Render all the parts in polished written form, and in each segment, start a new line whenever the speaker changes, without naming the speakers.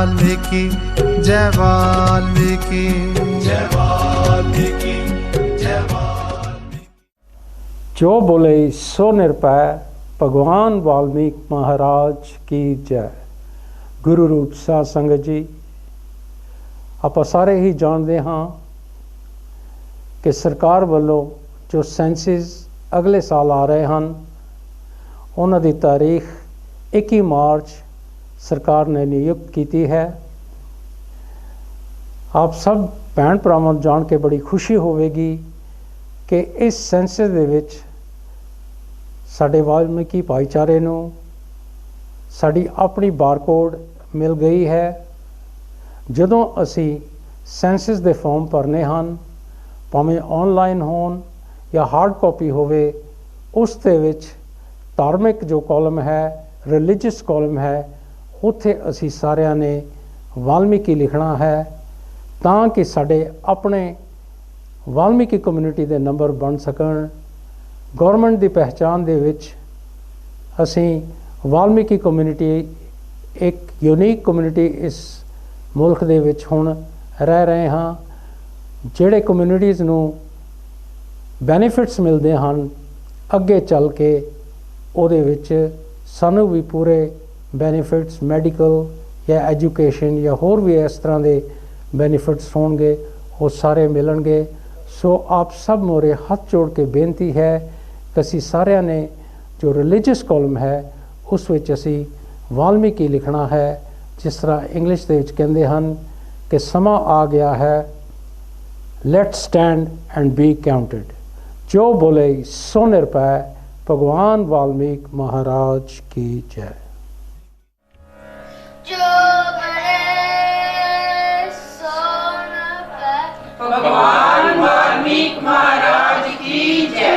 वाल्मीकि जय वाल्मीकि जय वाल्मीकि जय वाल्मीकि।
जो बोले सो निरपै भगवान वाल्मीकि महाराज की जय। गुरु रूप साध संगत जी, ਆਪਾਂ ਸਾਰੇ ਹੀ ਜਾਣਦੇ ਹਾਂ ਕਿ ਸਰਕਾਰ ਵੱਲੋਂ ਜੋ ਸੈਂਸਿਸ ਅਗਲੇ ਸਾਲ ਆ ਰਹੇ ਹਨ ਉਹਨਾਂ ਦੀ ਤਾਰੀਖ 21 ਮਾਰਚ ਸਰਕਾਰ ਨੇ ਨਿਯੁਕਤ ਕੀਤੀ ਹੈ। ਆਪ ਸਭ ਭੈਣ ਭਰਾਵਾਂ ਨੂੰ ਜਾਣ ਕੇ ਬੜੀ ਖੁਸ਼ੀ ਹੋਵੇਗੀ ਕਿ ਇਸ ਸੈਂਸਸ ਦੇ ਵਿੱਚ ਸਾਡੇ ਵਾਲਮੀਕੀ ਭਾਈਚਾਰੇ ਨੂੰ ਸਾਡੀ ਆਪਣੀ ਬਾਰਕੋਡ ਮਿਲ ਗਈ ਹੈ। ਜਦੋਂ ਅਸੀਂ ਸੈਂਸਸ ਦੇ ਫਾਰਮ ਭਰਨੇ ਹਨ, ਭਾਵੇਂ ਆਨਲਾਈਨ ਹੋਣ ਜਾਂ ਹਾਰਡ ਕਾਪੀ ਹੋਵੇ, ਉਸ ਦੇ ਵਿੱਚ ਧਾਰਮਿਕ ਜੋ ਕਾਲਮ ਹੈ, ਰਿਲੀਜੀਅਸ ਕਾਲਮ ਹੈ, ਉੱਥੇ ਅਸੀਂ ਸਾਰਿਆਂ ਨੇ ਵਾਲਮੀਕੀ ਲਿਖਣਾ ਹੈ ਤਾਂ ਕਿ ਸਾਡੇ ਆਪਣੇ ਵਾਲਮੀਕੀ ਕਮਿਊਨਿਟੀ ਦੇ ਨੰਬਰ ਬਣ ਸਕਣ। ਗੌਰਮੈਂਟ ਦੀ ਪਹਿਚਾਣ ਦੇ ਵਿੱਚ ਅਸੀਂ ਵਾਲਮੀਕੀ ਕਮਿਊਨਿਟੀ ਇੱਕ ਯੂਨੀਕ ਕਮਿਊਨਿਟੀ ਇਸ ਮੁਲਕ ਦੇ ਵਿੱਚ ਹੁਣ ਰਹਿ ਰਹੇ ਹਾਂ। ਜਿਹੜੇ ਕਮਿਊਨਿਟੀਜ਼ ਨੂੰ ਬੈਨੀਫਿਟਸ ਮਿਲਦੇ ਹਨ, ਅੱਗੇ ਚੱਲ ਕੇ ਉਹਦੇ ਵਿੱਚ ਸਾਨੂੰ ਵੀ ਪੂਰੇ ਬੈਨੀਫਿਟਸ ਮੈਡੀਕਲ ਜਾਂ ਐਜੂਕੇਸ਼ਨ ਜਾਂ ਹੋਰ ਵੀ ਇਸ ਤਰ੍ਹਾਂ ਦੇ ਬੈਨੀਫਿਟਸ ਹੋਣਗੇ, ਉਹ ਸਾਰੇ ਮਿਲਣਗੇ। ਸੋ ਆਪ ਸਭ ਮੋਰੇ ਹੱਥ ਜੋੜ ਕੇ ਬੇਨਤੀ ਹੈ ਕਿ ਅਸੀਂ ਸਾਰਿਆਂ ਨੇ ਜੋ ਰਿਲੀਜੀਅਸ ਕਾਲਮ ਹੈ ਉਸ ਵਿੱਚ ਅਸੀਂ ਵਾਲਮੀਕੀ ਲਿਖਣਾ ਹੈ। ਜਿਸ ਤਰ੍ਹਾਂ ਇੰਗਲਿਸ਼ ਦੇ ਵਿੱਚ ਕਹਿੰਦੇ ਹਨ ਕਿ ਸਮਾਂ ਆ ਗਿਆ ਹੈ, light stand and B counted. ਜੋ ਬੋਲੇ ਸੋ ਨਿਰਪੈ ਭਗਵਾਨ ਵਾਲਮੀਕ ਮਹਾਰਾਜ ਕੀ ਜੈ।
जो बड़े सोन पे
भगवान वाल्मीकि महाराज की जय।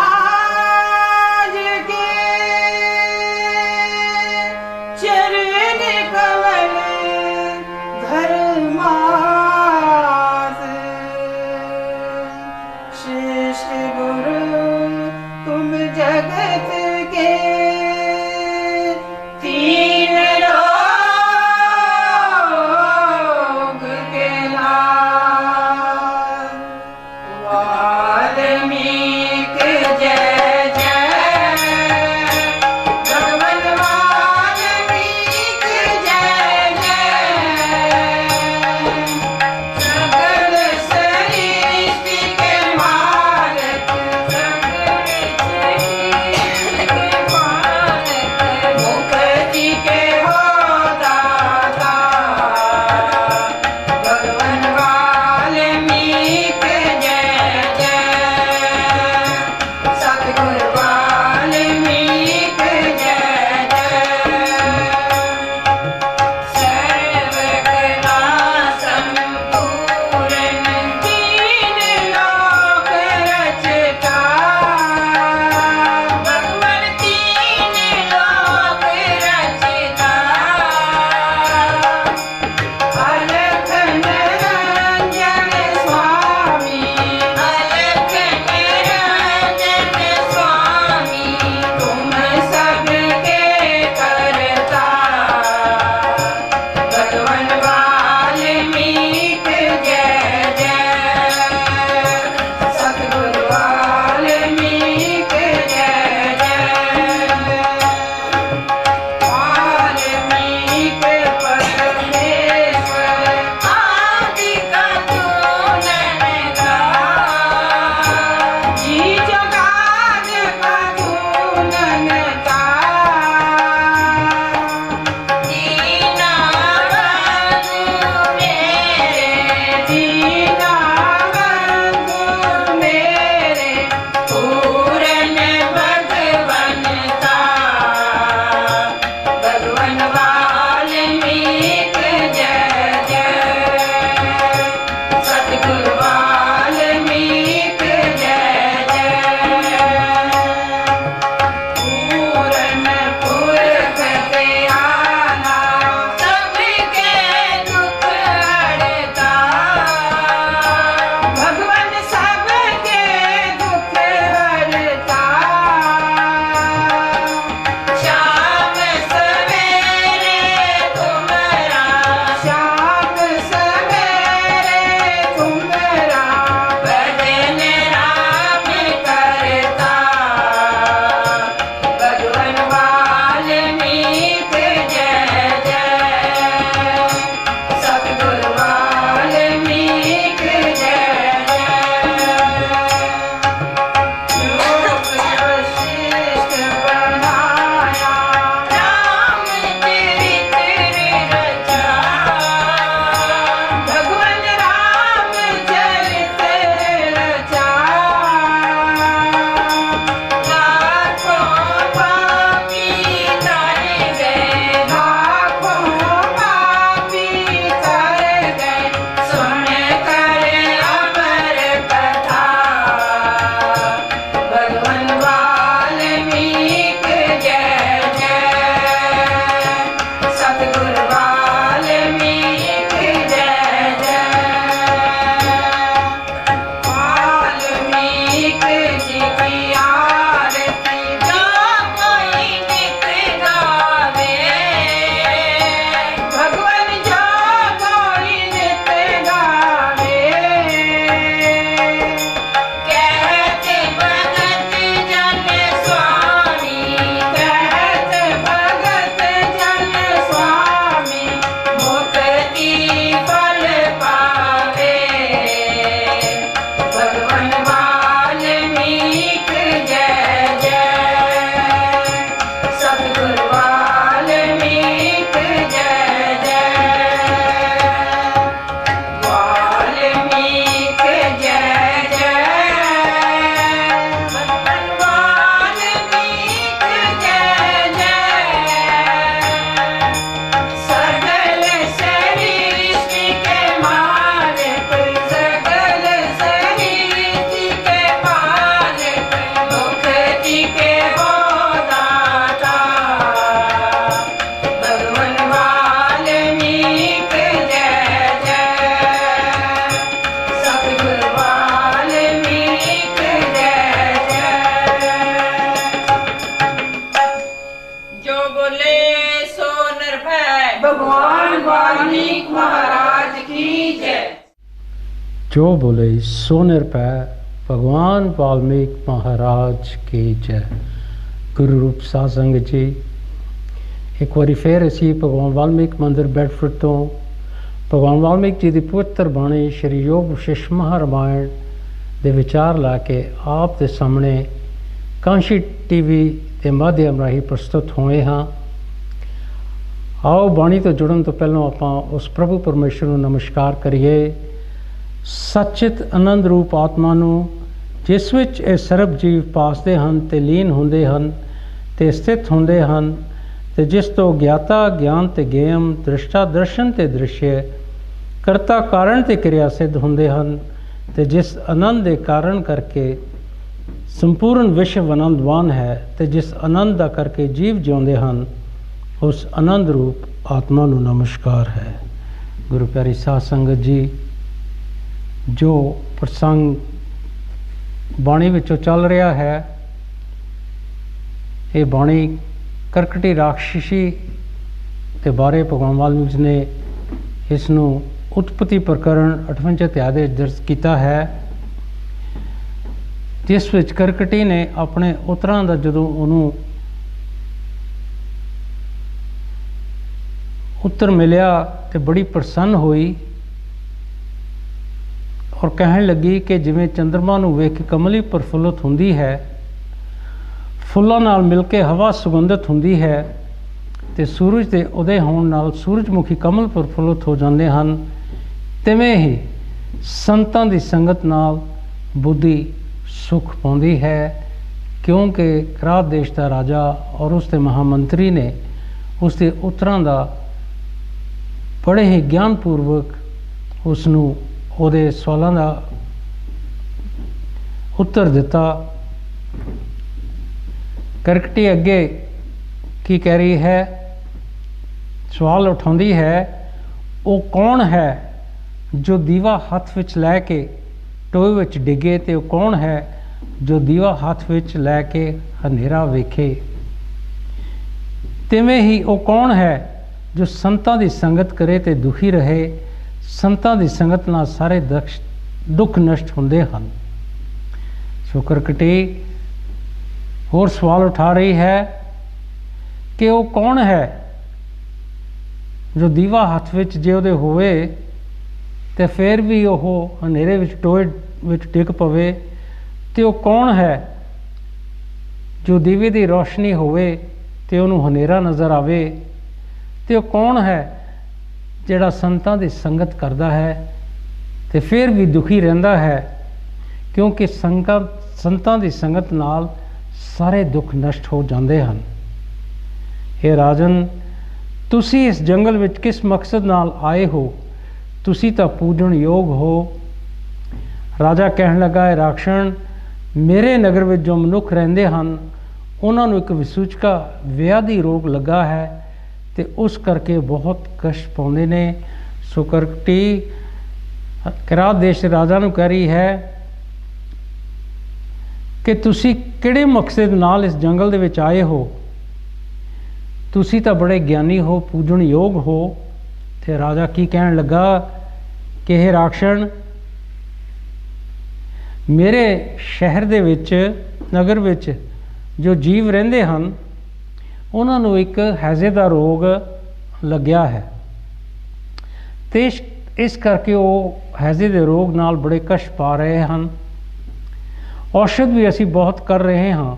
महाराज के चरण कमल धर्मास, श्रेष्ठ गुरु तुम जगत के तीन लोक के नाथ। वाल्मीकि
जो बोले सो निरपै भगवान वाल्मीकि महाराज की जय। गुरु रूप साध संगत जी, एक बारी फिर असी भगवान वाल्मीकि मंदिर बेडफोर्ड तो भगवान वाल्मीकि जी की पवित्र बाणी श्री योग विशेष महारामायण के विचार ला के आप के सामने कांशी टीवी के माध्यम राही प्रस्तुत होए हाँ। आओ बाणी तो जुड़न तो पहलों आप उस प्रभु परमेश्वर को नमस्कार करिए। सचित आनंद रूप आत्मा नू जिस विच ये सर्ब जीव पासते हैं ते लीन होंदे हैं ते स्थित होंदे हैं ते जिस तो ज्ञाता ज्ञान ते गेयम दृष्टा दर्शन ते दृश्य करता कारण ते क्रिया सिद्ध होंदे हैं ते जिस आनंद के कारण करके संपूर्ण विश्व आनंदवान है ते जिस आनंद का करके जीव जिਉਂਦੇ हैं उस आनंद रूप आत्मा नू नमस्कार है। गुरु प्यारी साध संगत जी, जो प्रसंग बाणी विचों चल रहा है, ये बाणी करकटी राक्षसी के बारे भगवान वाल्मीकि ने इसनों उत्पत्ति प्रकरण 58 अध्याय दर्ज किया है, जिस विच करकटी ने अपने उतरां दा जदों उन्होंने उत्तर मिलिया तो बड़ी प्रसन्न हुई और कहन लगी कि जिवें चंद्रमा नूं वेख के कमली प्रफुल्लित हुंदी है, फुल्लां नाल मिल के हवा सुगंधित हुंदी है, तो सूरज के उदय होने नाल सूरजमुखी कमल प्रफुल्लित हो जाते हैं, तिवें ही संतां दी संगत नाल बुद्धि सुख पाउंदी है। क्योंकि किरात देश का राजा और उसके महामंत्री ने उसके उत्तरां दा बड़े ही ज्ञानपूर्वक उसनूं ਉਹਦੇ सवालों का उत्तर दिता। करकटी अगे की कह रही है, सवाल उठाती है, वो कौन है जो दीवा हाथ विच लैके टोए विच डिगे, तो कौन है जो दीवा हाथ विच लैके हनेरा वेखे। तिवें ही वो कौन है जो संतां दी संगत करे तो दुखी रहे, संतां दी संगत नाल सारे दुख नष्ट होंदे हैं। सो करकटी होर सवाल उठा रही है कि वो कौन है जो दीवा हाथ विच जे उहदे होवे ते फिर भी वो हनेरे विच टोए विच डिग पवे, ते वो कौन है जो दीवे दी रोशनी होवे ते उहनूं हनेरा नज़र आवे, ते वो कौन है जिहड़ा संतां दी संगत करता है तो फिर भी दुखी रहिंदा है। क्योंकि संतां दी संगत नाल सारे दुख नष्ट हो जाते हैं। हे राजन, तुसी इस जंगल विच किस मकसद नाल आए हो, तुसी तां पूजन योग हो। राजा कहन लगा, है राक्षण, मेरे नगर विच जो मनुख रहिंदे हैं उन्हां नूं एक विसूचका व्याधि रोग लगा है तो उस करके बहुत कष्ट पाते ने। सो करकटी किरात देश राजा नूं कह रही है कि तुसी किहड़े मकसद नाल इस जंगल दे विच आए हो, तुसी तां बड़े ज्ञानी हो, पूजन योग हो। तो राजा की कहन लगा कि हे राक्षण, मेरे शहर दे विच नगर विच जो जीव रहिंदे हन उन्होंने एक हैजे का रोग लग्या है, तो इस करके वो हैजे के रोग नाल बड़े कष्ट पा रहे हैं। औषध भी असी बहुत कर रहे हैं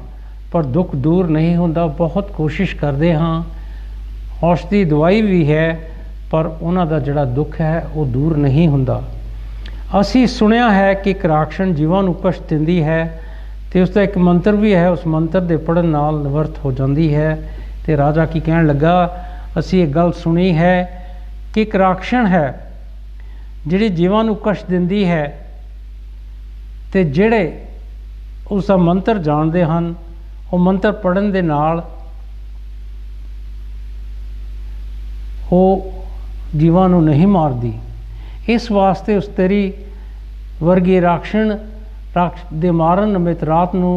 पर दुख दूर नहीं होता, बहुत कोशिश करते हाँ, औषधि दवाई भी है पर उन्हों का जोड़ा दुख है वो दूर नहीं होता। असी सुनिया है कि एक राक्षण जीवां नूं कष्ट दिंदी है तो उसका एक मंत्र भी है, उस मंत्र के पढ़न नाल निवृत्त हो जाती है। तो राजा की कहन लगा, असी एक गल सुनी है कि एक राक्षण है जिहड़ी जीवां नूं कष्ट दिंदी है, तो जिहड़े उसका मंत्र जानते हैं वो मंत्र पढ़न दे नाल वो जीवां नूं नहीं मारदी। इस वास्ते उस तेरी वर्गी राक्षण दे मारन निमित्त रात नूं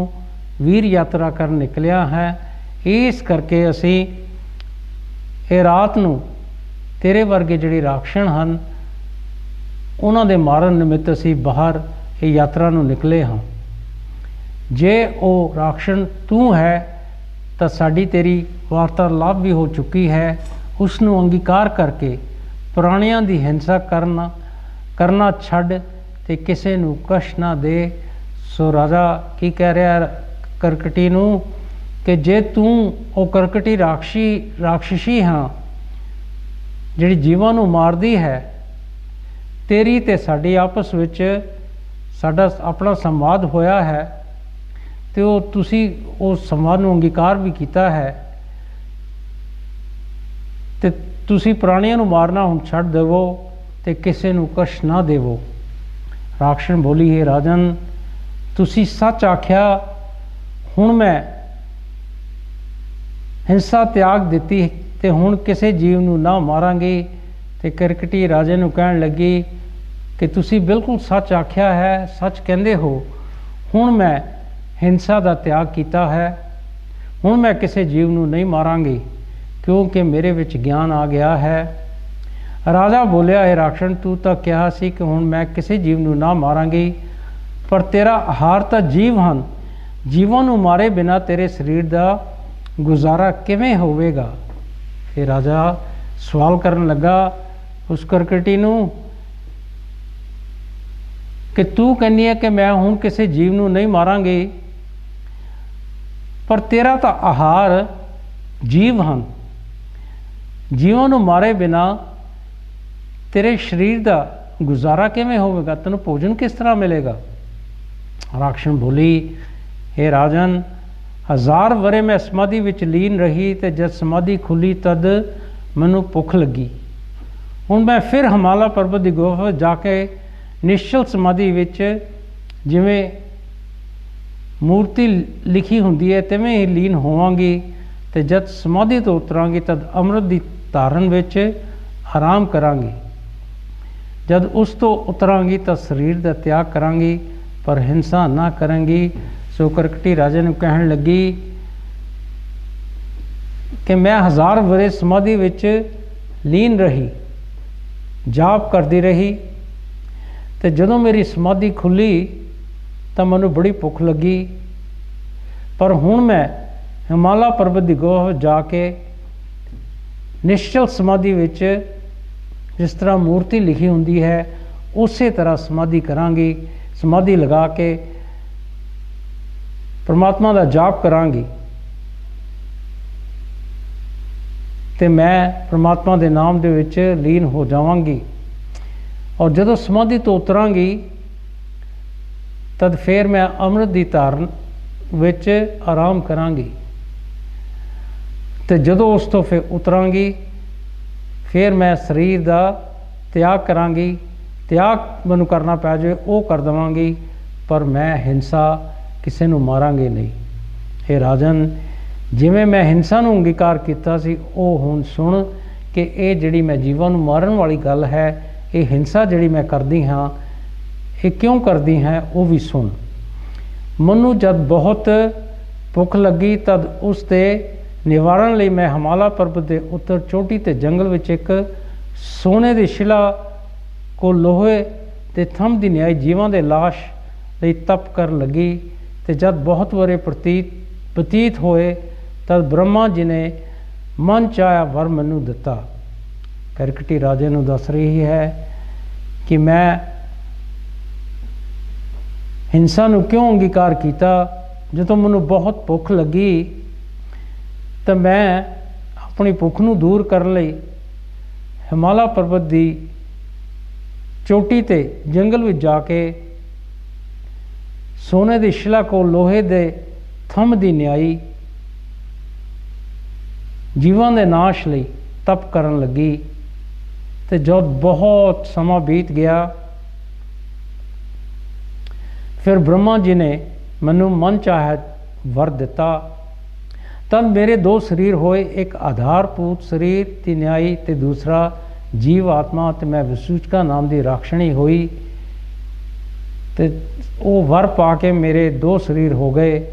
वीर यात्रा कर निकलिया है। इस करके असी ये रात नूं तेरे वर्गे जिहड़े राक्षण हैं ਉਹਨਾਂ ਦੇ ਮਾਰਨ ਨਿਮਿਤ ਅਸੀਂ ਬਾਹਰ ਇਹ ਯਾਤਰਾ ਨੂੰ ਨਿਕਲੇ ਹਾਂ। ਜੇ ਉਹ ਰਾਖਸ਼ਣ ਤੂੰ ਹੈ ਤਾਂ ਸਾਡੀ ਤੇਰੀ ਵਾਰਤਾਲਾਪ ਵੀ ਹੋ ਚੁੱਕੀ ਹੈ। ਉਸ ਨੂੰ ਅੰਗੀਕਾਰ ਕਰਕੇ ਪ੍ਰਾਣੀਆਂ ਦੀ ਹਿੰਸਾ ਕਰਨਾ ਛੱਡ ਤੇ ਕਿਸੇ ਨੂੰ ਕਸ਼ਟ ਨਾ ਦੇ। ਸੋ ਰਾਜਾ ਕੀ ਕਹਿ ਰਿਹਾ ਕਰਕਟੀ ਨੂੰ ਕਿ ਜੇ ਤੂੰ ਉਹ ਕਰਕਟੀ ਰਾਖਸ਼ੀ ਹਾਂ ਜਿਹੜੀ ਜੀਵਾਂ ਨੂੰ ਮਾਰਦੀ ਹੈ, ਤੇਰੀ ਤੇ ਸਾਡੀ ਆਪਸ ਵਿੱਚ ਸਾਡਾ ਆਪਣਾ ਸੰਵਾਦ ਹੋਇਆ ਹੈ ਤੇ ਉਹ ਤੁਸੀਂ ਉਸ ਸੰਵਾਦ ਨੂੰ ਅੰਗੀਕਾਰ ਵੀ ਕੀਤਾ ਹੈ ਤੇ ਤੁਸੀਂ ਪ੍ਰਾਣੀਆਂ ਨੂੰ ਮਾਰਨਾ ਹੁਣ ਛੱਡ ਦੇਵੋ ਤੇ ਕਿਸੇ ਨੂੰ ਕਸ਼ਟ ਨਾ ਦੇਵੋ। ਰਾਖਸ਼ਣ ਬੋਲੀ, ਹੈ ਰਾਜਨ ਤੁਸੀਂ ਸੱਚ ਆਖਿਆ, ਹੁਣ ਮੈਂ ਹਿੰਸਾ ਤਿਆਗ ਦਿੱਤੀ ਤੇ ਹੁਣ ਕਿਸੇ ਜੀਵ ਨੂੰ ਨਾ ਮਾਰਾਂਗੀ। ਤੇ ਕਰਕਟੀ ਰਾਜੇ ਨੂੰ ਕਹਿਣ ਲੱਗੀ ਕਿ ਤੁਸੀਂ ਬਿਲਕੁਲ ਸੱਚ ਆਖਿਆ ਹੈ, ਸੱਚ ਕਹਿੰਦੇ ਹੋ। ਹੁਣ ਮੈਂ ਹਿੰਸਾ ਦਾ ਤਿਆਗ ਕੀਤਾ ਹੈ, ਹੁਣ ਮੈਂ ਕਿਸੇ ਜੀਵ ਨੂੰ ਨਹੀਂ ਮਾਰਾਂਗੀ ਕਿਉਂਕਿ ਮੇਰੇ ਵਿੱਚ ਗਿਆਨ ਆ ਗਿਆ ਹੈ। ਰਾਜਾ ਬੋਲਿਆ, ਹੈ ਰਾਖਸ਼ਣ ਤੂੰ ਤਾਂ ਕਿਹਾ ਸੀ ਕਿ ਹੁਣ ਮੈਂ ਕਿਸੇ ਜੀਵ ਨੂੰ ਨਾ ਮਾਰਾਂਗੀ, ਪਰ ਤੇਰਾ ਆਹਾਰ ਤਾਂ ਜੀਵ ਹਨ। ਜੀਵਾਂ ਨੂੰ ਮਾਰੇ ਬਿਨਾਂ ਤੇਰੇ ਸਰੀਰ ਦਾ ਗੁਜ਼ਾਰਾ ਕਿਵੇਂ ਹੋਵੇਗਾ? ਫਿਰ ਰਾਜਾ ਸਵਾਲ ਕਰਨ ਲੱਗਾ ਉਸ ਕਰਕਟੀ ਨੂੰ ਕਿ ਤੂੰ ਕਹਿੰਦੀ ਹੈ ਕਿ ਮੈਂ ਹੁਣ ਕਿਸੇ ਜੀਵ ਨੂੰ ਨਹੀਂ ਮਾਰਾਂਗੀ, ਪਰ ਤੇਰਾ ਤਾਂ ਆਹਾਰ ਜੀਵ ਹਨ। ਜੀਵਾਂ ਨੂੰ ਮਾਰੇ ਬਿਨਾਂ ਤੇਰੇ ਸਰੀਰ ਦਾ ਗੁਜ਼ਾਰਾ ਕਿਵੇਂ ਹੋਵੇਗਾ? ਤੈਨੂੰ ਭੋਜਨ ਕਿਸ ਤਰ੍ਹਾਂ ਮਿਲੇਗਾ? ਰਾਖਸ਼ਣ ਬੋਲੀ, हे ਰਾਜਨ 1000 ਵਰੇ ਮੈਂ ਸਮਾਧੀ ਵਿੱਚ ਲੀਨ ਰਹੀ ਤੇ ਜਦ ਸਮਾਧੀ ਖੁੱਲੀ ਤਦ ਮੈਨੂੰ ਭੁੱਖ ਲੱਗੀ। ਹੁਣ ਮੈਂ ਫਿਰ ਹਿਮਾਲਾ ਪਰਬਤ ਦੀ ਗੁਫਾ ਜਾ ਕੇ ਨਿਸ਼ਚਲ ਸਮਾਧੀ ਵਿੱਚ ਜਿਵੇਂ ਮੂਰਤੀ ਲਿਖੀ ਹੁੰਦੀ ਹੈ ਤਿਵੇਂ ਹੀ ਲੀਨ ਹੋਵਾਂਗੀ ਤੇ ਜਦ ਸਮਾਧੀ ਤੋਂ ਉਤਰਾਂਗੀ ਤਦ ਅੰਮ੍ਰਿਤ ਦੀ ਧਾਰਨ ਵਿੱਚ ਆਰਾਮ ਕਰਾਂਗੀ। ਜਦ ਉਸ ਤੋਂ ਉਤਰਾਂਗੀ ਤਾਂ ਸਰੀਰ ਦਾ ਤਿਆਗ ਕਰਾਂਗੀ ਪਰ ਹਿੰਸਾ ਨਾ ਕਰਾਂਗੀ। ਸੋ ਕਰਕਟੀ ਰਾਜੇ ਨੂੰ ਕਹਿਣ ਲੱਗੀ ਕਿ ਮੈਂ 1000 ਵਰੇ ਸਮਾਧੀ ਵਿੱਚ ਲੀਨ ਰਹੀ, ਜਾਪ ਕਰਦੀ ਰਹੀ ਤੇ ਜਦੋਂ ਮੇਰੀ ਸਮਾਧੀ ਖੁੱਲੀ ਤਾਂ ਮੈਨੂੰ ਬੜੀ ਭੁੱਖ ਲੱਗੀ, ਪਰ ਹੁਣ ਮੈਂ ਹਿਮਾਲਾ ਪਰਬਤ ਦੀ ਗੁਫਾ ਜਾ ਕੇ ਨਿਸ਼ਚਲ ਸਮਾਧੀ ਵਿੱਚ ਜਿਸ ਤਰ੍ਹਾਂ ਮੂਰਤੀ ਲਿਖੀ ਹੁੰਦੀ ਹੈ ਉਸੇ ਤਰ੍ਹਾਂ ਸਮਾਧੀ ਕਰਾਂਗੀ। ਸਮਾਧੀ ਲਗਾ ਕੇ ਪਰਮਾਤਮਾ ਦਾ ਜਾਪ ਕਰਾਂਗੀ ਤੇ ਮੈਂ ਪਰਮਾਤਮਾ ਦੇ ਨਾਮ ਦੇ ਵਿੱਚ ਲੀਨ ਹੋ ਜਾਵਾਂਗੀ। ਔਰ ਜਦੋਂ ਸਮਾਧੀ ਤੋਂ ਉਤਰਾਂਗੀ ਤਦ ਫਿਰ ਮੈਂ ਅੰਮ੍ਰਿਤ ਦੀ ਧਾਰਨ ਵਿੱਚ ਆਰਾਮ ਕਰਾਂਗੀ ਤੇ ਜਦੋਂ ਉਸ ਤੋਂ ਫਿਰ ਉਤਰਾਂਗੀ ਫਿਰ ਮੈਂ ਸਰੀਰ ਦਾ ਤਿਆਗ ਕਰਾਂਗੀ। ਤਿਆਗ ਮੈਨੂੰ ਕਰਨਾ ਪੈ ਜਾਵੇ ਉਹ ਕਰ ਦੇਵਾਂਗੀ, ਪਰ ਮੈਂ ਹਿੰਸਾ ਕਿਸੇ ਨੂੰ ਮਾਰਾਂਗੇ ਨਹੀਂ। ਇਹ ਰਾਜਨ ਜਿਵੇਂ ਮੈਂ ਹਿੰਸਾ ਨੂੰ ਅੰਗੀਕਾਰ ਕੀਤਾ ਸੀ ਉਹ ਹੁਣ ਸੁਣ ਕਿ ਇਹ ਜਿਹੜੀ ਮੈਂ ਜੀਵਾਂ ਨੂੰ ਮਾਰਨ ਵਾਲੀ ਗੱਲ ਹੈ, ਇਹ ਹਿੰਸਾ ਜਿਹੜੀ ਮੈਂ ਕਰਦੀ ਹਾਂ ਇਹ ਕਿਉਂ ਕਰਦੀ ਹਾਂ ਉਹ ਵੀ ਸੁਣ। ਮੈਨੂੰ ਜਦ ਬਹੁਤ ਭੁੱਖ ਲੱਗੀ ਤਦ ਉਸ ਦੇ ਨਿਵਾਰਨ ਲਈ ਮੈਂ ਹਿਮਾਲਾ ਪਰਬਤ ਦੇ ਉੱਤਰ ਚੋਟੀ ਤੇ ਜੰਗਲ ਵਿੱਚ ਇੱਕ ਸੋਨੇ ਦੀ ਸ਼ਿਲਾ ਕੋ ਲੋਹੇ ਤੇ ਥੰਮ ਦੀ ਨਿਆਈ ਜੀਵਾਂ ਦੇ ਲਾਸ਼ ਲਈ ਤਪ ਕਰਨ ਲੱਗੀ ਤੇ ਜਦ ਬਹੁਤ ਵਰੇ ਬਤੀਤ ਹੋਏ ਤਦ ਬ੍ਰਹਮਾ ਜੀ ਨੇ ਮਨ ਚਾਹਿਆ ਵਰ ਮੈਨੂੰ ਦਿੱਤਾ। ਕਰਕਟੀ ਰਾਜੇ ਨੂੰ ਦੱਸ ਰਹੀ ਹੈ ਕਿ ਮੈਂ ਹਿੰਸਾ ਨੂੰ ਕਿਉਂ ਅੰਗੀਕਾਰ ਕੀਤਾ। ਜਦੋਂ ਮੈਨੂੰ ਬਹੁਤ ਭੁੱਖ ਲੱਗੀ ਤਾਂ ਮੈਂ ਆਪਣੀ ਭੁੱਖ ਨੂੰ ਦੂਰ ਕਰਨ ਲਈ ਹਿਮਾਲਾ ਪਰਬਤ ਦੀ ਚੋਟੀ ਤੇ ਜੰਗਲ ਵਿੱਚ ਜਾ ਕੇ ਸੋਨੇ ਦੀ ਸ਼ਿਲਾ ਕੋਲ ਲੋਹੇ ਦੇ ਥੰਮ ਦੀ ਨਿਆਈ ਜੀਵਾਂ ਦੇ ਨਾਸ਼ ਲਈ ਤਪ ਕਰਨ ਲੱਗੀ ਤੇ ਜਦ ਬਹੁਤ ਸਮਾਂ ਬੀਤ ਗਿਆ ਫਿਰ ਬ੍ਰਹਮਾ ਜੀ ਨੇ ਮੈਨੂੰ ਮਨ ਚਾਹਿਆ ਵਰ ਦਿੱਤਾ। ਤਦ ਮੇਰੇ ਦੋ ਸਰੀਰ ਹੋਏ, ਇੱਕ ਆਧਾਰਭੂਤ ਸਰੀਰ ਦੀ ਨਿਆਈ ਤੇ ਦੂਸਰਾ ਜੀਵ ਆਤਮਾ ਤੇ ਮੈਂ ਵਿਸੂਚਕਾ ਨਾਮ ਦੀ ਰਾਖਸ਼ਣੀ ਹੋਈ ਤੇ ਉਹ ਵਰ ਪਾ ਕੇ ਮੇਰੇ ਦੋ ਸਰੀਰ ਹੋ ਗਏ,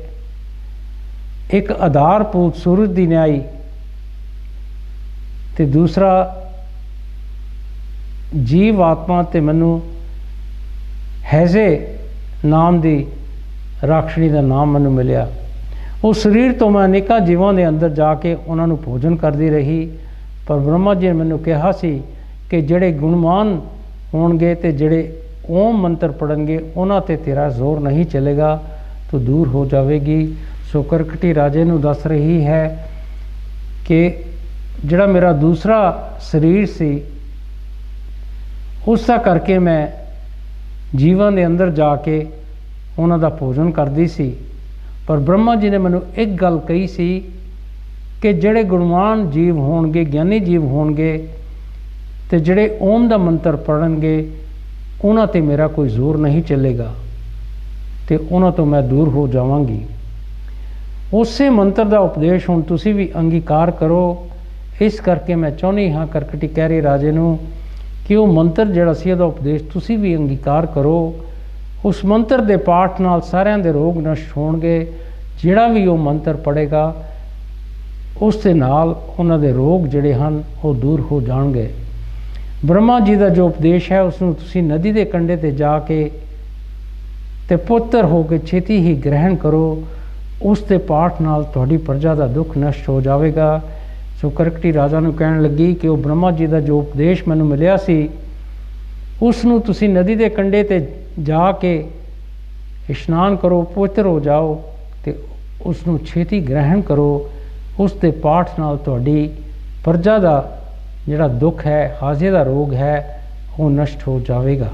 ਇੱਕ ਆਧਾਰਭੂਤ ਸੂਰਜ ਦੀ ਨਿਆਈ ਤੇ ਦੂਸਰਾ ਜੀਵ ਆਤਮਾ ਤੇ ਮੈਨੂੰ ਹੈਜ਼ੇ ਨਾਮ ਦੀ ਰਾਖਸ਼ਣੀ ਦਾ ਨਾਮ ਮੈਨੂੰ ਮਿਲਿਆ। ਉਸ ਸਰੀਰ ਤੋਂ ਮੈਂ ਅਨੇਕਾਂ ਜੀਵਾਂ ਦੇ ਅੰਦਰ ਜਾ ਕੇ ਉਹਨਾਂ ਨੂੰ ਭੋਜਨ ਕਰਦੀ ਰਹੀ, ਪਰ ਬ੍ਰਹਮਾ ਜੀ ਨੇ ਮੈਨੂੰ ਕਿਹਾ ਸੀ ਕਿ ਜਿਹੜੇ ਗੁਣਵਾਨ ਹੋਣਗੇ ਤੇ ਜਿਹੜੇ ਓਮ ਮੰਤਰ ਪੜ੍ਹਨਗੇ ਉਹਨਾਂ 'ਤੇ ਤੇਰਾ ਜ਼ੋਰ ਨਹੀਂ ਚੱਲੇਗਾ, ਤੂੰ ਦੂਰ ਹੋ ਜਾਵੇਗੀ। ਸੋ ਕਰਕਟੀ ਰਾਜੇ ਨੂੰ ਦੱਸ ਰਹੀ ਹੈ ਕਿ ਜਿਹੜਾ ਮੇਰਾ ਦੂਸਰਾ ਸਰੀਰ ਸੀ ਉਸ ਦਾ ਕਰਕੇ ਮੈਂ ਜੀਵਾਂ ਦੇ ਅੰਦਰ ਜਾ ਕੇ ਉਹਨਾਂ ਦਾ ਭੋਜਨ ਕਰਦੀ ਸੀ, ਪਰ ਬ੍ਰਹਮਾ ਜੀ ਨੇ ਮੈਨੂੰ ਇੱਕ ਗੱਲ ਕਹੀ ਸੀ ਕਿ ਜਿਹੜੇ ਗੁਣਵਾਨ ਜੀਵ ਹੋਣਗੇ, ਗਿਆਨੀ ਜੀਵ ਹੋਣਗੇ ਤੇ ਜਿਹੜੇ ਓਮ ਦਾ ਮੰਤਰ ਪੜ੍ਹਨਗੇ ਉਹਨਾਂ 'ਤੇ ਮੇਰਾ ਕੋਈ ਜ਼ੋਰ ਨਹੀਂ ਚੱਲੇਗਾ ਤੇ ਉਹਨਾਂ ਤੋਂ ਮੈਂ ਦੂਰ ਹੋ ਜਾਵਾਂਗੀ। ਉਸੇ ਮੰਤਰ ਦਾ ਉਪਦੇਸ਼ ਹੁਣ ਤੁਸੀਂ ਵੀ ਅੰਗੀਕਾਰ ਕਰੋ। ਇਸ ਕਰਕੇ ਮੈਂ ਚਾਹੁੰਦੀ ਹਾਂ ਕਰਕਟੀ ਕਹਿ ਰਹੀ ਰਾਜੇ ਨੂੰ ਕਿ ਉਹ ਮੰਤਰ ਜਿਹੜਾ ਸੀ ਉਹਦਾ ਉਪਦੇਸ਼ ਤੁਸੀਂ ਵੀ ਅੰਗੀਕਾਰ ਕਰੋ। ਉਸ ਮੰਤਰ ਦੇ ਪਾਠ ਨਾਲ ਸਾਰਿਆਂ ਦੇ ਰੋਗ ਨਸ਼ਟ ਹੋਣਗੇ। ਜਿਹੜਾ ਵੀ ਉਹ ਮੰਤਰ ਪੜ੍ਹੇਗਾ ਉਸ ਦੇ ਨਾਲ ਉਹਨਾਂ ਦੇ ਰੋਗ ਜਿਹੜੇ ਹਨ ਉਹ ਦੂਰ ਹੋ ਜਾਣਗੇ। ਬ੍ਰਹਮਾ ਜੀ ਦਾ ਜੋ ਉਪਦੇਸ਼ ਹੈ ਉਸ ਨੂੰ ਤੁਸੀਂ ਨਦੀ ਦੇ ਕੰਢੇ 'ਤੇ ਜਾ ਕੇ ਤੇ ਪੁੱਤਰ ਹੋ ਕੇ ਛੇਤੀ ਹੀ ਗ੍ਰਹਿਣ ਕਰੋ। ਉਸ ਦੇ ਪਾਠ ਨਾਲ ਤੁਹਾਡੀ ਪ੍ਰਜਾ ਦਾ ਦੁੱਖ ਨਸ਼ਟ ਹੋ ਜਾਵੇਗਾ। ਸੋ ਕਰਕਟੀ ਰਾਜਾ ਨੂੰ ਕਹਿਣ ਲੱਗੀ ਕਿ ਉਹ ਬ੍ਰਹਮਾ ਜੀ ਦਾ ਜੋ ਉਪਦੇਸ਼ ਮੈਨੂੰ ਮਿਲਿਆ ਸੀ ਉਸ ਨੂੰ ਤੁਸੀਂ ਨਦੀ ਦੇ ਕੰਢੇ 'ਤੇ ਜਾ ਕੇ ਇਸ਼ਨਾਨ ਕਰੋ, ਪਵਿੱਤਰ ਹੋ ਜਾਓ ਤੇ ਉਸ ਨੂੰ ਛੇਤੀ ਗ੍ਰਹਿਣ ਕਰੋ। ਉਸ ਦੇ ਪਾਠ ਨਾਲ ਤੁਹਾਡੀ ਪ੍ਰਜਾ ਦਾ ਜਿਹੜਾ ਦੁੱਖ ਹੈ, ਹਾਜ਼ੇ ਦਾ ਰੋਗ ਹੈ, ਉਹ ਨਸ਼ਟ ਹੋ ਜਾਵੇਗਾ।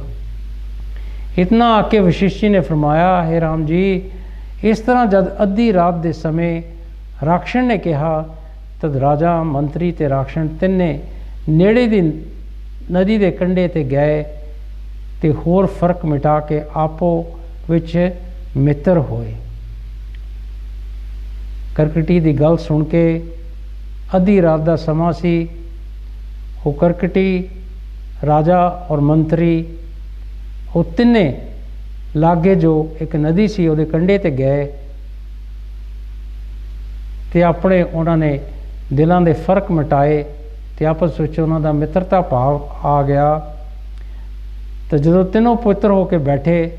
ਇਤਨਾ ਆ ਕੇ ਵਸ਼ਿਸ਼ਠ ਜੀ ਨੇ ਫਰਮਾਇਆ, ਹੈ ਰਾਮ ਜੀ, ਇਸ ਤਰ੍ਹਾਂ ਜਦ ਅੱਧੀ ਰਾਤ ਦੇ ਸਮੇਂ ਰਾਖਸ਼ਣ ਨੇ ਕਿਹਾ ਤਦ ਰਾਜਾ, ਮੰਤਰੀ ਤੇ ਰਾਖਸ਼ਣ ਤਿੰਨੇ ਨੇੜੇ ਦੀ ਨਦੀ ਦੇ ਕੰਢੇ 'ਤੇ ਗਏ ਤੇ ਹੋਰ ਫਰਕ ਮਿਟਾ ਕੇ ਆਪੋ ਵਿੱਚ ਮਿੱਤਰ ਹੋਏ। ਕਰਕਟੀ ਦੀ ਗੱਲ ਸੁਣ ਕੇ ਅੱਧੀ ਰਾਤ ਦਾ ਸਮਾਂ ਸੀ। ਉਹ ਕਰਕਟੀ ਰਾਜਾ ਔਰ ਮੰਤਰੀ ਉਹ ਤਿੰਨੇ ਲਾਗੇ ਜੋ ਇੱਕ ਨਦੀ ਸੀ ਉਹਦੇ ਕੰਢੇ 'ਤੇ ਗਏ ਤੇ ਆਪਣੇ ਉਹਨਾਂ ਨੇ ਦਿਲਾਂ ਦੇ ਫਰਕ ਮਿਟਾਏ ਤੇ ਆਪਸ ਵਿੱਚ ਉਹਨਾਂ ਦਾ ਮਿੱਤਰਤਾ ਭਾਵ ਆ ਗਿਆ। ਤੇ ਜਦੋਂ ਤਿੰਨੋਂ ਪਵਿੱਤਰ ਹੋ ਕੇ ਬੈਠੇ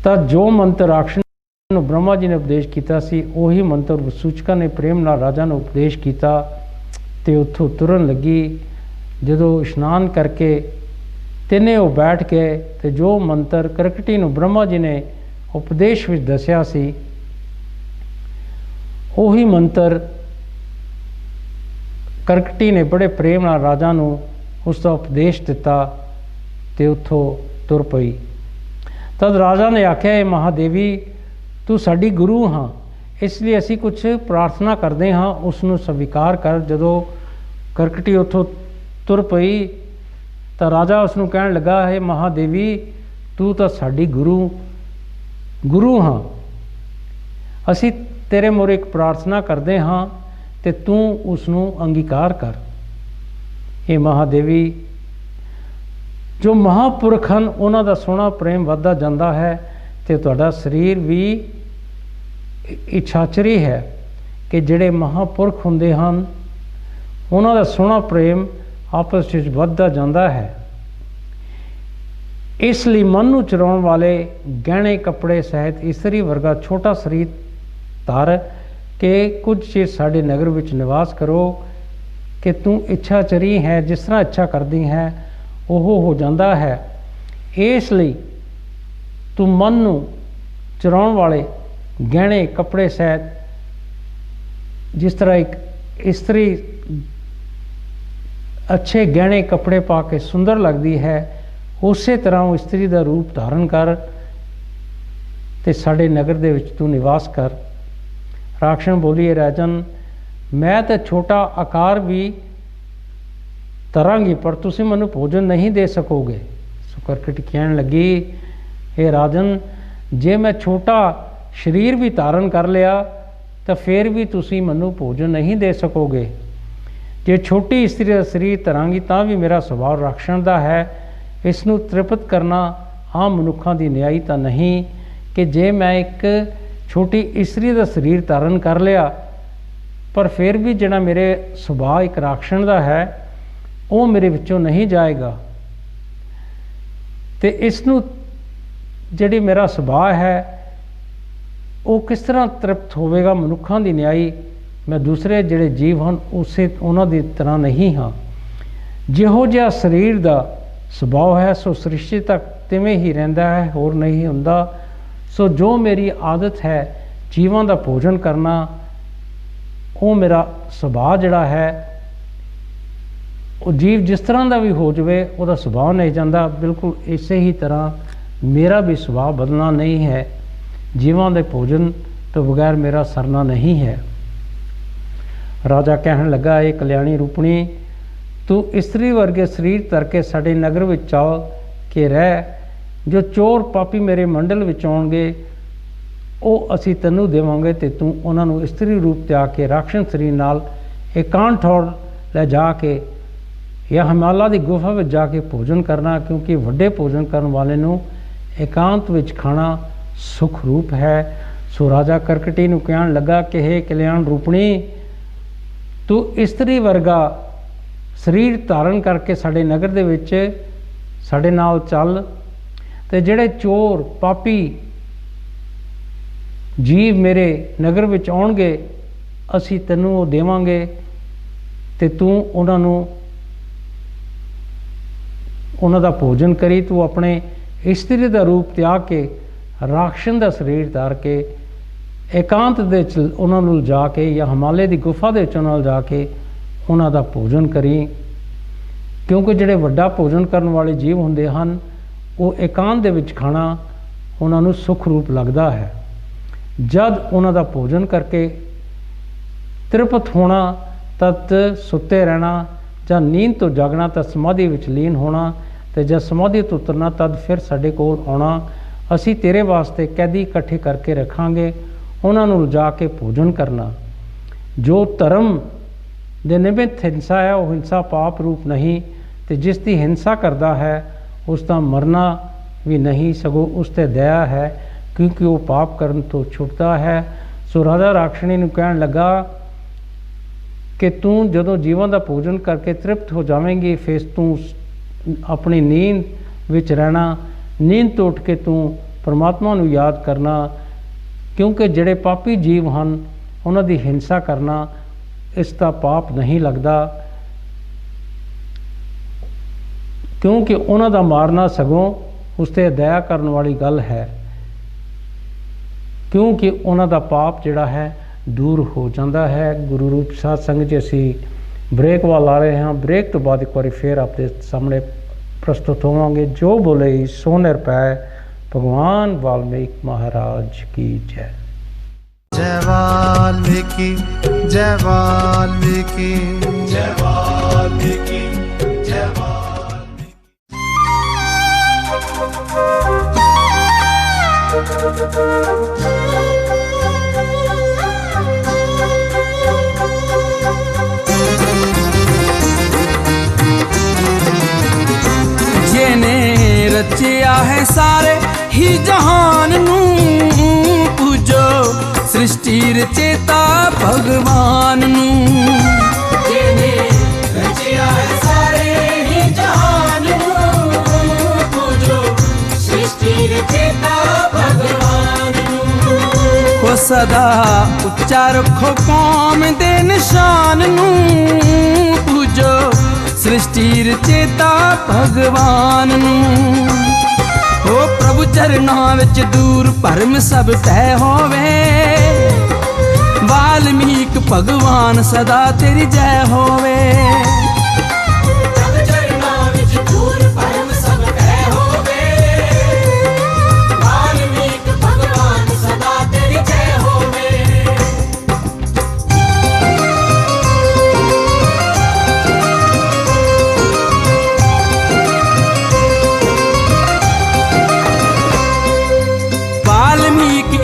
ਤਾਂ ਜੋ ਮੰਤਰ ਰਾਖਸ਼ਣ ਨੂੰ ਬ੍ਰਹਮਾ ਜੀ ਨੇ ਉਪਦੇਸ਼ ਕੀਤਾ ਸੀ ਉਹੀ ਮੰਤਰ ਸੂਚਕਾ ਨੇ ਪ੍ਰੇਮ ਨਾਲ ਰਾਜਾ ਨੂੰ ਉਪਦੇਸ਼ ਕੀਤਾ ਤੇ ਉੱਥੋਂ ਤੁਰਨ ਲੱਗੀ। ਜਦੋਂ ਇਸ਼ਨਾਨ ਕਰਕੇ ਤਿੰਨੇ ਉਹ ਬੈਠ ਗਏ ਤੇ ਜੋ ਮੰਤਰ ਕਰਕਟੀ ਨੂੰ ਬ੍ਰਹਮਾ ਜੀ ਨੇ ਉਪਦੇਸ਼ ਵਿੱਚ ਦੱਸਿਆ ਸੀ ਉਹੀ ਮੰਤਰ ਕਰਕਟੀ ਨੇ ਬੜੇ ਪ੍ਰੇਮ ਨਾਲ ਰਾਜਾ ਨੂੰ ਉਸ ਦਾ ਉਪਦੇਸ਼ ਦਿੱਤਾ ਤੇ ਉੱਥੋਂ ਤੁਰ ਪਈ। ਤਦ ਰਾਜਾ ਨੇ ਆਖਿਆ, ਇਹ ਮਹਾਦੇਵੀ, ਤੂੰ ਸਾਡੀ ਗੁਰੂ ਹਾਂ, ਇਸ ਲਈ ਅਸੀਂ ਕੁਝ ਪ੍ਰਾਰਥਨਾ ਕਰਦੇ ਹਾਂ, ਉਸ ਨੂੰ ਸਵੀਕਾਰ ਕਰ। ਜਦੋਂ ਕਰਕਟੀ ਉੱਥੋਂ ਤੁਰ ਪਈ ਤਾਂ ਰਾਜਾ ਉਸ ਨੂੰ ਕਹਿਣ ਲੱਗਾ, ਹੈ ਮਹਾਦੇਵੀ, ਤੂੰ ਤਾਂ ਸਾਡੀ ਗੁਰੂ ਹਾਂ, ਅਸੀਂ ਤੇਰੇ ਮੂਹਰੇ ਇੱਕ ਪ੍ਰਾਰਥਨਾ ਕਰਦੇ ਹਾਂ ਤੇ ਤੂੰ ਉਸ ਨੂੰ ਅੰਗੀਕਾਰ ਕਰ। ਇਹ ਮਹਾਦੇਵੀ, ਜੋ ਮਹਾਂਪੁਰਖ ਹਨ ਉਹਨਾਂ ਦਾ ਸੋਹਣਾ ਪ੍ਰੇਮ ਵੱਧਦਾ ਜਾਂਦਾ ਹੈ ਤੇ ਤੁਹਾਡਾ ਸਰੀਰ ਵੀ ਇੱਛਾਚਰੀ ਹੈ ਕਿ ਜਿਹੜੇ ਮਹਾਂਪੁਰਖ ਹੁੰਦੇ ਹਨ ਉਹਨਾਂ ਦਾ ਸੋਹਣਾ ਪ੍ਰੇਮ ਆਪਸ ਵਿੱਚ ਵੱਧਦਾ ਜਾਂਦਾ ਹੈ। ਇਸ ਲਈ ਮਨ ਨੂੰ ਚੁਰਾਉਣ ਵਾਲੇ ਗਹਿਣੇ ਕੱਪੜੇ ਸਹਿਤ ਇਸਤਰੀ ਵਰਗਾ ਛੋਟਾ ਸਰੀਰ ਧਾਰ ਕੇ ਕੁਝ ਚਿਰ ਸਾਡੇ ਨਗਰ ਵਿੱਚ ਨਿਵਾਸ ਕਰੋ ਕਿ ਤੂੰ ਇੱਛਾਚਰੀ ਹੈ, ਜਿਸ ਤਰ੍ਹਾਂ ਇੱਛਾ ਕਰਦੀ ਹੈ ਉਹ ਹੋ ਜਾਂਦਾ ਹੈ। ਇਸ ਲਈ ਤੂੰ ਮਨ ਨੂੰ ਚੁਰਾਉਣ ਵਾਲੇ ਗਹਿਣੇ ਕੱਪੜੇ ਸਹਿਤ, ਜਿਸ ਤਰ੍ਹਾਂ ਇੱਕ ਇਸਤਰੀ ਅੱਛੇ ਗਹਿਣੇ ਕੱਪੜੇ ਪਾ ਕੇ ਸੁੰਦਰ ਲੱਗਦੀ ਹੈ ਉਸੇ ਤਰ੍ਹਾਂ ਉਹ ਇਸਤਰੀ ਦਾ ਰੂਪ ਧਾਰਨ ਕਰ ਤੇ ਸਾਡੇ ਨਗਰ ਦੇ ਵਿੱਚ ਤੂੰ ਨਿਵਾਸ ਕਰ। ਰਾਖਸ਼ਣ ਬੋਲੀ, ਰਾਜਨ, ਮੈਂ ਤਾਂ ਛੋਟਾ ਆਕਾਰ ਵੀ ਧਰਾਂਗੀ ਪਰ ਤੁਸੀਂ ਮੈਨੂੰ ਭੋਜਨ ਨਹੀਂ ਦੇ ਸਕੋਗੇ। ਸੋ ਕਰਕਟੀ ਕਹਿਣ ਲੱਗੀ, ਇਹ ਰਾਜਨ, ਜੇ ਮੈਂ ਛੋਟਾ ਸਰੀਰ ਵੀ ਧਾਰਨ ਕਰ ਲਿਆ ਤਾਂ ਫਿਰ ਵੀ ਤੁਸੀਂ ਮੈਨੂੰ ਭੋਜਨ ਨਹੀਂ ਦੇ ਸਕੋਗੇ। ਜੇ ਛੋਟੀ ਇਸਤਰੀ ਦਾ ਸਰੀਰ ਧਰਾਂਗੀ ਤਾਂ ਵੀ ਮੇਰਾ ਸੁਭਾਅ ਰਾਖਸ਼ਣ ਦਾ ਹੈ। ਇਸ ਨੂੰ ਤ੍ਰਿਪਤ ਕਰਨਾ ਆਮ ਮਨੁੱਖਾਂ ਦੀ ਨਿਆਈ ਤਾਂ ਨਹੀਂ ਕਿ ਜੇ ਮੈਂ ਇੱਕ ਛੋਟੀ ਇਸਤਰੀ ਦਾ ਸਰੀਰ ਧਾਰਨ ਕਰ ਲਿਆ ਪਰ ਫਿਰ ਵੀ ਜਿਹੜਾ ਮੇਰੇ ਸੁਭਾਅ ਇੱਕ ਰਾਖਸ਼ਣ ਦਾ ਹੈ ਉਹ ਮੇਰੇ ਵਿੱਚੋਂ ਨਹੀਂ ਜਾਏਗਾ। ਤੇ ਇਸ ਨੂੰ ਜਿਹੜੀ ਮੇਰਾ ਸੁਭਾਅ ਹੈ ਉਹ ਕਿਸ ਤਰ੍ਹਾਂ ਤ੍ਰਿਪਤ ਹੋਵੇਗਾ। ਮਨੁੱਖਾਂ ਦੀ ਨਿਆਈ ਮੈਂ ਦੂਸਰੇ ਜਿਹੜੇ ਜੀਵ ਹਨ ਉਸੇ ਉਹਨਾਂ ਦੀ ਤਰ੍ਹਾਂ ਨਹੀਂ ਹਾਂ। ਜਿਹੋ ਜਿਹਾ ਸਰੀਰ ਦਾ ਸੁਭਾਅ ਹੈ ਸੋ ਸ੍ਰਿਸ਼ਟੀ ਤੱਕ ਤਿਵੇਂ ਹੀ ਰਹਿੰਦਾ ਹੈ, ਹੋਰ ਨਹੀਂ ਹੁੰਦਾ। ਸੋ ਜੋ ਮੇਰੀ ਆਦਤ ਹੈ ਜੀਵਾਂ ਦਾ ਭੋਜਨ ਕਰਨਾ, ਉਹ ਮੇਰਾ ਸੁਭਾਅ ਜਿਹੜਾ ਹੈ, ਉਹ ਜੀਵ ਜਿਸ ਤਰ੍ਹਾਂ ਦਾ ਵੀ ਹੋ ਜਾਵੇ ਉਹਦਾ ਸੁਭਾਅ ਨਹੀਂ ਜਾਂਦਾ। ਬਿਲਕੁਲ ਇਸੇ ਹੀ ਤਰ੍ਹਾਂ ਮੇਰਾ ਵੀ ਸੁਭਾਅ ਬਦਲਣਾ ਨਹੀਂ ਹੈ। ਜੀਵਾਂ ਦੇ ਭੋਜਨ ਤੋਂ ਬਗੈਰ ਮੇਰਾ ਸਰਨਾ ਨਹੀਂ ਹੈ। ਰਾਜਾ ਕਹਿਣ ਲੱਗਾ, ਇਹ ਕਲਿਆਣੀ ਰੂਪਣੀ, ਤੂੰ ਇਸਤਰੀ ਵਰਗੇ ਸਰੀਰ ਧਰ ਕੇ ਸਾਡੇ ਨਗਰ ਵਿੱਚ ਚੱਲ ਕੇ ਰਹਿ। ਜੋ ਚੋਰ ਪਾਪੀ ਮੇਰੇ ਮੰਡਲ ਵਿੱਚ ਆਉਣਗੇ ਉਹ ਅਸੀਂ ਤੈਨੂੰ ਦੇਵਾਂਗੇ ਤੇ ਤੂੰ ਉਹਨਾਂ ਨੂੰ ਇਸਤਰੀ ਰੂਪ 'ਤੇ ਆ ਕੇ ਰਾਖਸ਼ਨ ਸਰੀਰ ਨਾਲ ਇਕਾਂਤ ਠੌਰ ਲੈ ਜਾ ਕੇ ਜਾਂ ਹਿਮਾਲਾ ਦੀ ਗੁਫਾ ਵਿੱਚ ਜਾ ਕੇ ਭੋਜਨ ਕਰਨਾ, ਕਿਉਂਕਿ ਵੱਡੇ ਭੋਜਨ ਕਰਨ ਵਾਲੇ ਨੂੰ ਇਕਾਂਤ ਵਿੱਚ ਖਾਣਾ ਸੁਖ ਰੂਪ ਹੈ। ਸੋ ਰਾਜਾ ਕਰਕਟੀ ਨੂੰ ਕਹਿਣ ਲੱਗਾ ਕਿ ਹੇ ਕਲਿਆਣ ਰੂਪਣੀ, ਤੂੰ ਇਸਤਰੀ ਵਰਗਾ ਸਰੀਰ ਧਾਰਨ ਕਰਕੇ ਸਾਡੇ ਨਗਰ ਦੇ ਵਿੱਚ ਸਾਡੇ ਨਾਲ ਚੱਲ, ਤੇ ਜਿਹੜੇ ਚੋਰ ਪਾਪੀ ਜੀਵ ਮੇਰੇ ਨਗਰ ਵਿੱਚ ਆਉਣਗੇ ਅਸੀਂ ਤੈਨੂੰ ਉਹ ਦੇਵਾਂਗੇ ਤੇ ਤੂੰ ਉਹਨਾਂ ਨੂੰ ਉਹਨਾਂ ਦਾ ਭੋਜਨ ਕਰੀ। ਤੂੰ ਆਪਣੇ ਇਸਤਰੀ ਦਾ ਰੂਪ ਤਿਆਗ ਕੇ ਰਾਖਸ਼ਨ ਦਾ ਸਰੀਰ ਧਾਰ ਕੇ ਇਕਾਂਤ ਦੇ ਵਿੱਚ ਉਹਨਾਂ ਨੂੰ ਜਾ ਕੇ ਜਾਂ ਹਿਮਾਲੇ ਦੀ ਗੁਫਾ ਦੇ ਵਿੱਚ ਉਹਨਾਂ ਨਾਲ ਜਾ ਕੇ ਉਹਨਾਂ ਦਾ ਭੋਜਨ ਕਰੀ, ਕਿਉਂਕਿ ਜਿਹੜੇ ਵੱਡਾ ਭੋਜਨ ਕਰਨ ਵਾਲੇ ਜੀਵ ਹੁੰਦੇ ਹਨ ਉਹ ਇਕਾਂਤ ਦੇ ਵਿੱਚ ਖਾਣਾ ਉਹਨਾਂ ਨੂੰ ਸੁਖ ਰੂਪ ਲੱਗਦਾ ਹੈ। ਜਦ ਉਹਨਾਂ ਦਾ ਭੋਜਨ ਕਰਕੇ ਤ੍ਰਿਪਤ ਹੋਣਾ ਤਦ ਸੁੱਤੇ ਰਹਿਣਾ, ਜਾਂ ਨੀਂਦ ਤੋਂ ਜਾਗਣਾ ਤਾਂ ਸਮਾਧੀ ਵਿੱਚ ਲੀਨ ਹੋਣਾ, ਤੇ ਜਦ ਸਮਾਧੀ ਤੋਂ ਉਤਰਨਾ ਤਦ ਫਿਰ ਸਾਡੇ ਕੋਲ ਆਉਣਾ। ਅਸੀਂ ਤੇਰੇ ਵਾਸਤੇ ਕੈਦੀ ਇਕੱਠੇ ਕਰਕੇ ਰੱਖਾਂਗੇ, ਉਹਨਾਂ ਨੂੰ ਲਿਜਾ ਕੇ ਭੋਜਨ ਕਰਨਾ। ਜੋ ਧਰਮ ਦੇ ਨਿਮਿਤ ਹਿੰਸਾ ਹੈ ਉਹ ਹਿੰਸਾ ਪਾਪ ਰੂਪ ਨਹੀਂ, ਤੇ ਜਿਸ ਦੀ ਹਿੰਸਾ ਕਰਦਾ ਹੈ ਉਸ ਦਾ ਮਰਨਾ ਵੀ ਨਹੀਂ, ਸਗੋਂ ਉਸ 'ਤੇ ਦਇਆ ਹੈ, ਕਿਉਂਕਿ ਉਹ ਪਾਪ ਕਰਨ ਤੋਂ ਛੁੱਟਦਾ ਹੈ। ਸੋ ਰਾਜਾ ਰਾਖਸ਼ਣੀ ਨੂੰ ਕਹਿਣ ਲੱਗਾ ਕਿ ਤੂੰ ਜਦੋਂ ਜੀਵਾਂ ਦਾ ਭੋਜਨ ਕਰਕੇ ਤ੍ਰਿਪਤ ਹੋ ਜਾਵੇਂਗੀ ਫਿਰ ਤੂੰ ਆਪਣੀ ਨੀਂਦ ਵਿੱਚ ਰਹਿਣਾ। ਨੀਂਦ ਤੋਂ ਉੱਠ ਕੇ ਤੂੰ ਪਰਮਾਤਮਾ ਨੂੰ ਯਾਦ ਕਰਨਾ, ਕਿਉਂਕਿ ਜਿਹੜੇ ਪਾਪੀ ਜੀਵ ਹਨ ਉਹਨਾਂ ਦੀ ਹਿੰਸਾ ਕਰਨਾ ਇਸ ਦਾ ਪਾਪ ਨਹੀਂ ਲੱਗਦਾ, ਕਿਉਂਕਿ ਉਹਨਾਂ ਦਾ ਮਾਰਨਾ ਸਗੋਂ ਉਸ 'ਤੇ ਦਇਆ ਕਰਨ ਵਾਲੀ ਗੱਲ ਹੈ, ਕਿਉਂਕਿ ਉਹਨਾਂ ਦਾ ਪਾਪ ਜਿਹੜਾ ਹੈ ਦੂਰ ਹੋ ਜਾਂਦਾ ਹੈ। ਗੁਰੂ ਰੂਪ ਸਾਧ ਸੰਗਤ ਜੀ ਅਸੀਂ ਬ੍ਰੇਕ ਵੱਲ ਆ ਰਹੇ ਹਾਂ। ਬ੍ਰੇਕ ਤੋਂ ਬਾਅਦ ਇੱਕ ਵਾਰੀ ਫਿਰ ਆਪਦੇ ਸਾਹਮਣੇ ਪ੍ਰਸਤੁਤ ਹੋਵਾਂਗੇ। ਜੋ ਬੋਲੇ ਸੋ ਨਿਰਭੈ। भगवान वाल्मीकि महाराज की जय।
जय वाल्मीकि जय वाल्मीकि जय वाल्मीकि जय वाल्मीकि।
जेने रचिया है सारे ही जहान नू, पूजो सृष्टि रचेता भगवान नू। जेने रचिया है सारे ही जहान नू, पूजो सृष्टि रचेता भगवान नू। वो सदा उच्चा रखो कौम दे निशान नू, पूजो सृष्टि रचेता भगवान नू। ओ प्रभु चरनां विच दूर भरम सब तय होवे, वाल्मीकि भगवान सदा तेरी जय होवे। प्रभु चरनां विच दूर भरम सब तय होवे, वाल्मीकि भगवान सदा तेरी जय होवे।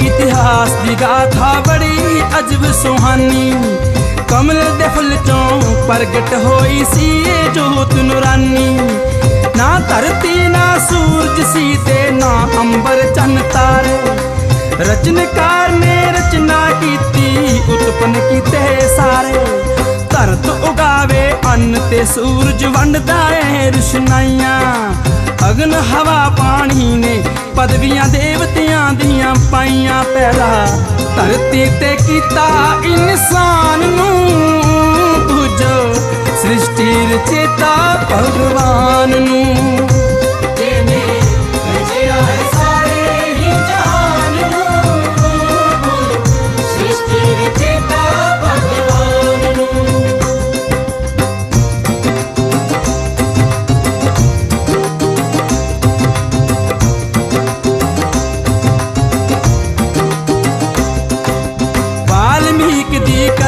इतिहास दी गाथा बड़ी अजब सुहानी, कमल दे फुल चों प्रगट होई सी ये जोत नूरानी। ना धरती ना सूरज सी ते ना अंबर चन तारे, रचनकार ने रचना कीती उत्पन्न कीते सारे। धरत उगावे अन्न ते सूरज वंडदा है रुशनाइयां, ਗਗਨ ਹਵਾ ਪਾਣੀ ਨੇ ਪਦਵੀਆਂ ਦੇਵਤਿਆਂ ਦੀਆਂ ਪਾਈਆਂ ਪੈਦਾ। ਧਰਤੀ ਤੇ ਕੀਤਾ ਇਨਸਾਨ ਨੂੰ ਪੂਜੋ, ਸ੍ਰਿਸ਼ਟੀ ਰਚੇਤਾ ਭਗਵਾਨ ਨੂੰ।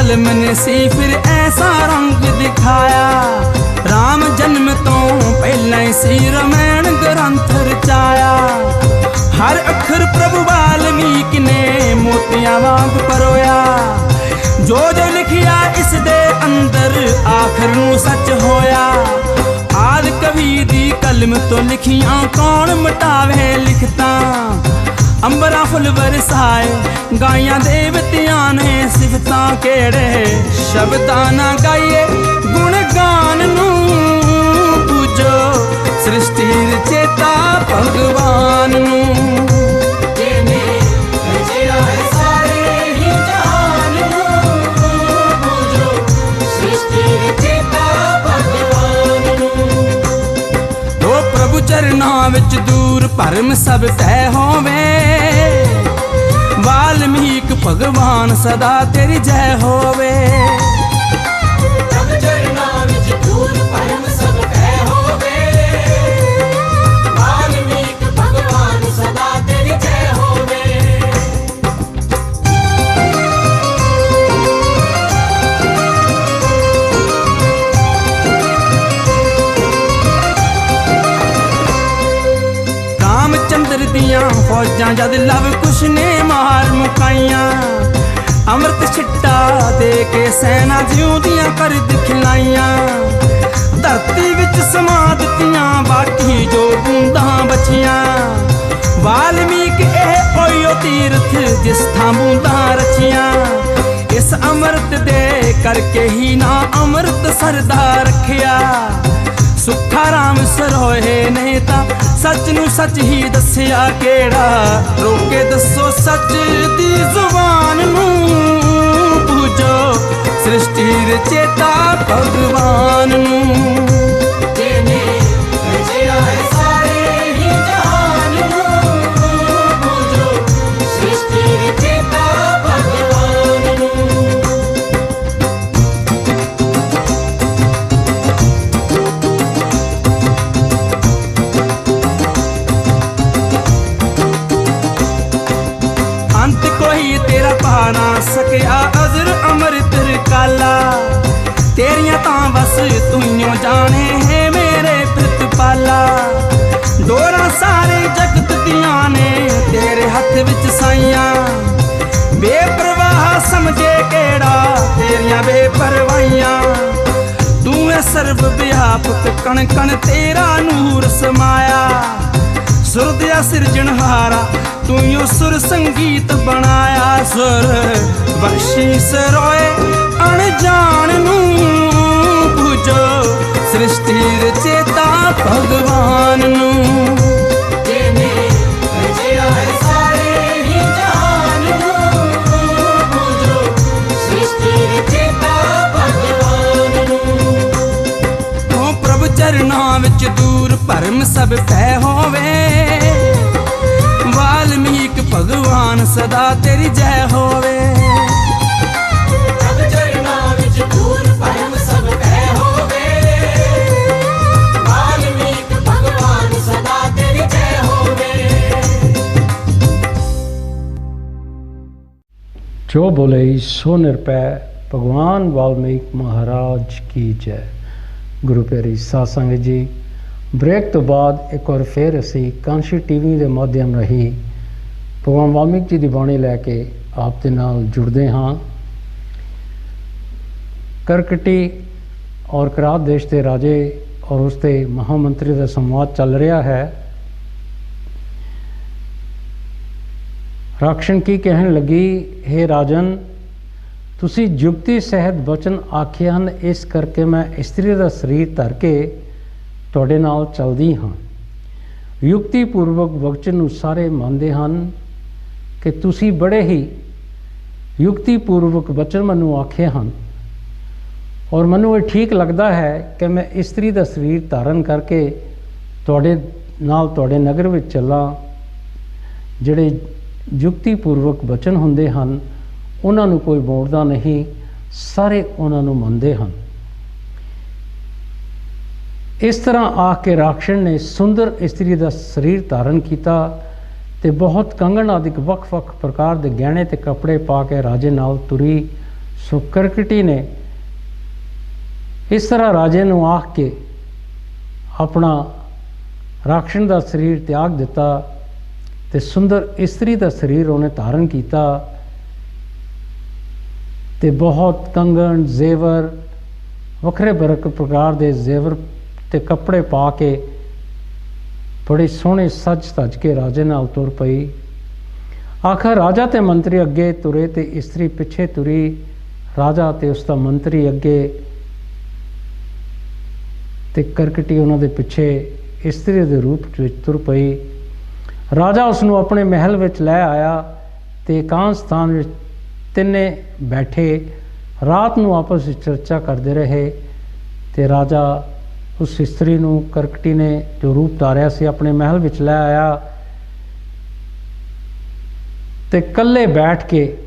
कलम ने सी फिर ऐसा रंग दिखाया, राम जन्म तो पहले सी रामायण ग्रंथ रचाया। हर अखर प्रभु वाल्मीकि ने मोतियां वांग परोया, जो जो लिखिया इस दे अंदर आखिर नूं सच होया। आद कवि दी कलम तो लिखियां कौन मिटावे लिखता, अंबरा फुल बरसाए गाइयां देवतियां ने सिफतां केड़े शब्दां ना गाइए गुण गान नूं पूजो, सृष्टि रचेता भगवान नूं। चरनां विच दूर भरम सब तय होवे, वाल्मीक भगवान सदा तेरी जय होवे। फौजां जद लव कुश ने मार मुकाइयां, अमृत छिट्टा दे के सैना जिउंदियां कर दिखलाइयां। धरती विच समा दित्तियां बाटी जो बूंदां बचियां, वाल्मीक एह ओयो तीरथ जिस थां बूंदां रचियां। इस अमृत दे करके ही ना अमृत सरदा रखिया, सुखा राम सरोए नहीं ता सच नू सच ही दसिया केड़ा, रोके दसो सच दी जुबान नू पूजो, सृष्टि रचेता भगवान नू। ना सकिया अजर अमृत काला, तेरियां तां बस तूइयों जाने है मेरे प्रितपाला। डोरा सारे जगत दियां ने तेरे हथ विच साइयां, बेपरवाह समझे केड़ा तेरियां बेपरवाहियां। तू है सर्व व्यापक कण कण तेरा नूर समाया, सुर दिया सिरजनहारा तू यो सुर संगीत बनाया। सुर बख्शीश रोए अनजान नू पूजो, सृष्टि रचेता भगवान नू। प्रभु चरनां विच दूर भरम सब तय होवे, वाल्मीक भगवान सदा तेरी जय होवे।
जो बोले सो निरपै, भगवान वाल्मीक महाराज की जय। गुरु प्यारी साध संगत जी, ब्रेक तो बाद एक बार फिर असी कांशी टीवी के माध्यम राही भगवान वाल्मीक जी की बाणी लैके आप दे नाल जुड़ते हाँ। करकटी और करात देश के राजे और उसके महामंत्री का संवाद चल रहा है। राक्षण की कहन लगी, हे राजन तुसी जुगती सहित वचन आखे हैं, इस करके मैं इस्त्री का शरीर धर के तुहाडे नाल चलदी हाँ। ਯੁਕਤੀਪੂਰਵਕ ਵਚਨ ਨੂੰ ਸਾਰੇ ਮੰਨਦੇ ਹਨ ਕਿ ਤੁਸੀਂ ਬੜੇ ਹੀ ਯੁਕਤੀਪੂਰਵਕ ਵਚਨ ਮੈਨੂੰ ਆਖੇ ਹਨ, ਔਰ ਮੈਨੂੰ ਇਹ ਠੀਕ ਲੱਗਦਾ ਹੈ ਕਿ ਮੈਂ ਇਸਤਰੀ ਦਾ ਸਰੀਰ ਧਾਰਨ ਕਰਕੇ ਤੁਹਾਡੇ ਨਾਲ ਤੁਹਾਡੇ ਨਗਰ ਵਿੱਚ ਚੱਲਾਂ। ਜਿਹੜੇ ਯੁਕਤੀਪੂਰਵਕ ਵਚਨ ਹੁੰਦੇ ਹਨ ਉਹਨਾਂ ਨੂੰ ਕੋਈ ਮੋੜਦਾ ਨਹੀਂ, ਸਾਰੇ ਉਹਨਾਂ ਨੂੰ ਮੰਨਦੇ ਹਨ। ਇਸ ਤਰ੍ਹਾਂ ਆਖ ਕੇ ਰਾਖਸ਼ ਨੇ ਸੁੰਦਰ ਇਸਤਰੀ ਦਾ ਸਰੀਰ ਧਾਰਨ ਕੀਤਾ ਤੇ ਬਹੁਤ ਕੰਗਣ ਆਦਿਕ ਵੱਖ-ਵੱਖ ਪ੍ਰਕਾਰ ਦੇ ਗਹਿਣੇ ਤੇ ਕੱਪੜੇ ਪਾ ਕੇ ਰਾਜੇ ਨਾਲ ਤੁਰੀ। ਸੋ ਕਰਕਟੀ ਨੇ ਇਸ ਤਰ੍ਹਾਂ ਰਾਜੇ ਨੂੰ ਆਖ ਕੇ ਆਪਣਾ ਰਾਖਸ਼ ਦਾ ਸਰੀਰ ਤਿਆਗ ਦਿੱਤਾ ਤੇ ਸੁੰਦਰ ਇਸਤਰੀ ਦਾ ਸਰੀਰ ਉਹਨੇ ਧਾਰਨ ਕੀਤਾ ਤੇ ਬਹੁਤ ਕੰਗਣ ਜ਼ੇਵਰ ਵੱਖਰੇ ਵੱਖਰੇ ਪ੍ਰਕਾਰ ਦੇ ਜ਼ੇਵਰ ਤੇ ਕੱਪੜੇ ਪਾ ਕੇ ਬੜੇ ਸੋਹਣੇ ਸੱਜ ਧੱਜ ਕੇ ਰਾਜੇ ਨਾਲ ਤੁਰ ਪਈ। ਆਖਰ ਰਾਜਾ ਤੇ ਮੰਤਰੀ ਅੱਗੇ ਤੁਰੇ ਤੇ ਇਸਤਰੀ ਪਿੱਛੇ ਤੁਰੀ। ਰਾਜਾ ਤੇ ਉਸ ਦਾ ਮੰਤਰੀ ਅੱਗੇ ਤੇ ਕਰਕਟੀ ਉਹਨਾਂ ਦੇ ਪਿੱਛੇ ਇਸਤਰੀ ਦੇ ਰੂਪ ਵਿੱਚ ਤੁਰ ਪਈ। ਰਾਜਾ ਉਸ ਨੂੰ ਆਪਣੇ ਮਹਿਲ ਵਿੱਚ ਲੈ ਆਇਆ ਤੇ ਇਕਾਂਤ ਸਥਾਨ ਵਿੱਚ ਤਿੰਨੇ ਬੈਠੇ ਰਾਤ ਨੂੰ ਆਪਸ ਵਿੱਚ ਚਰਚਾ ਕਰਦੇ ਰਹੇ। ਤੇ ਰਾਜਾ ਉਸ ਇਸਤਰੀ ਨੂੰ ਕਰਕਟੀ ਨੇ ਜੋ ਰੂਪ ਧਾਰਿਆ ਸੀ ਆਪਣੇ ਮਹਿਲ ਵਿੱਚ ਲੈ ਆਇਆ ਤੇ ਇਕੱਲੇ ਬੈਠ ਕੇ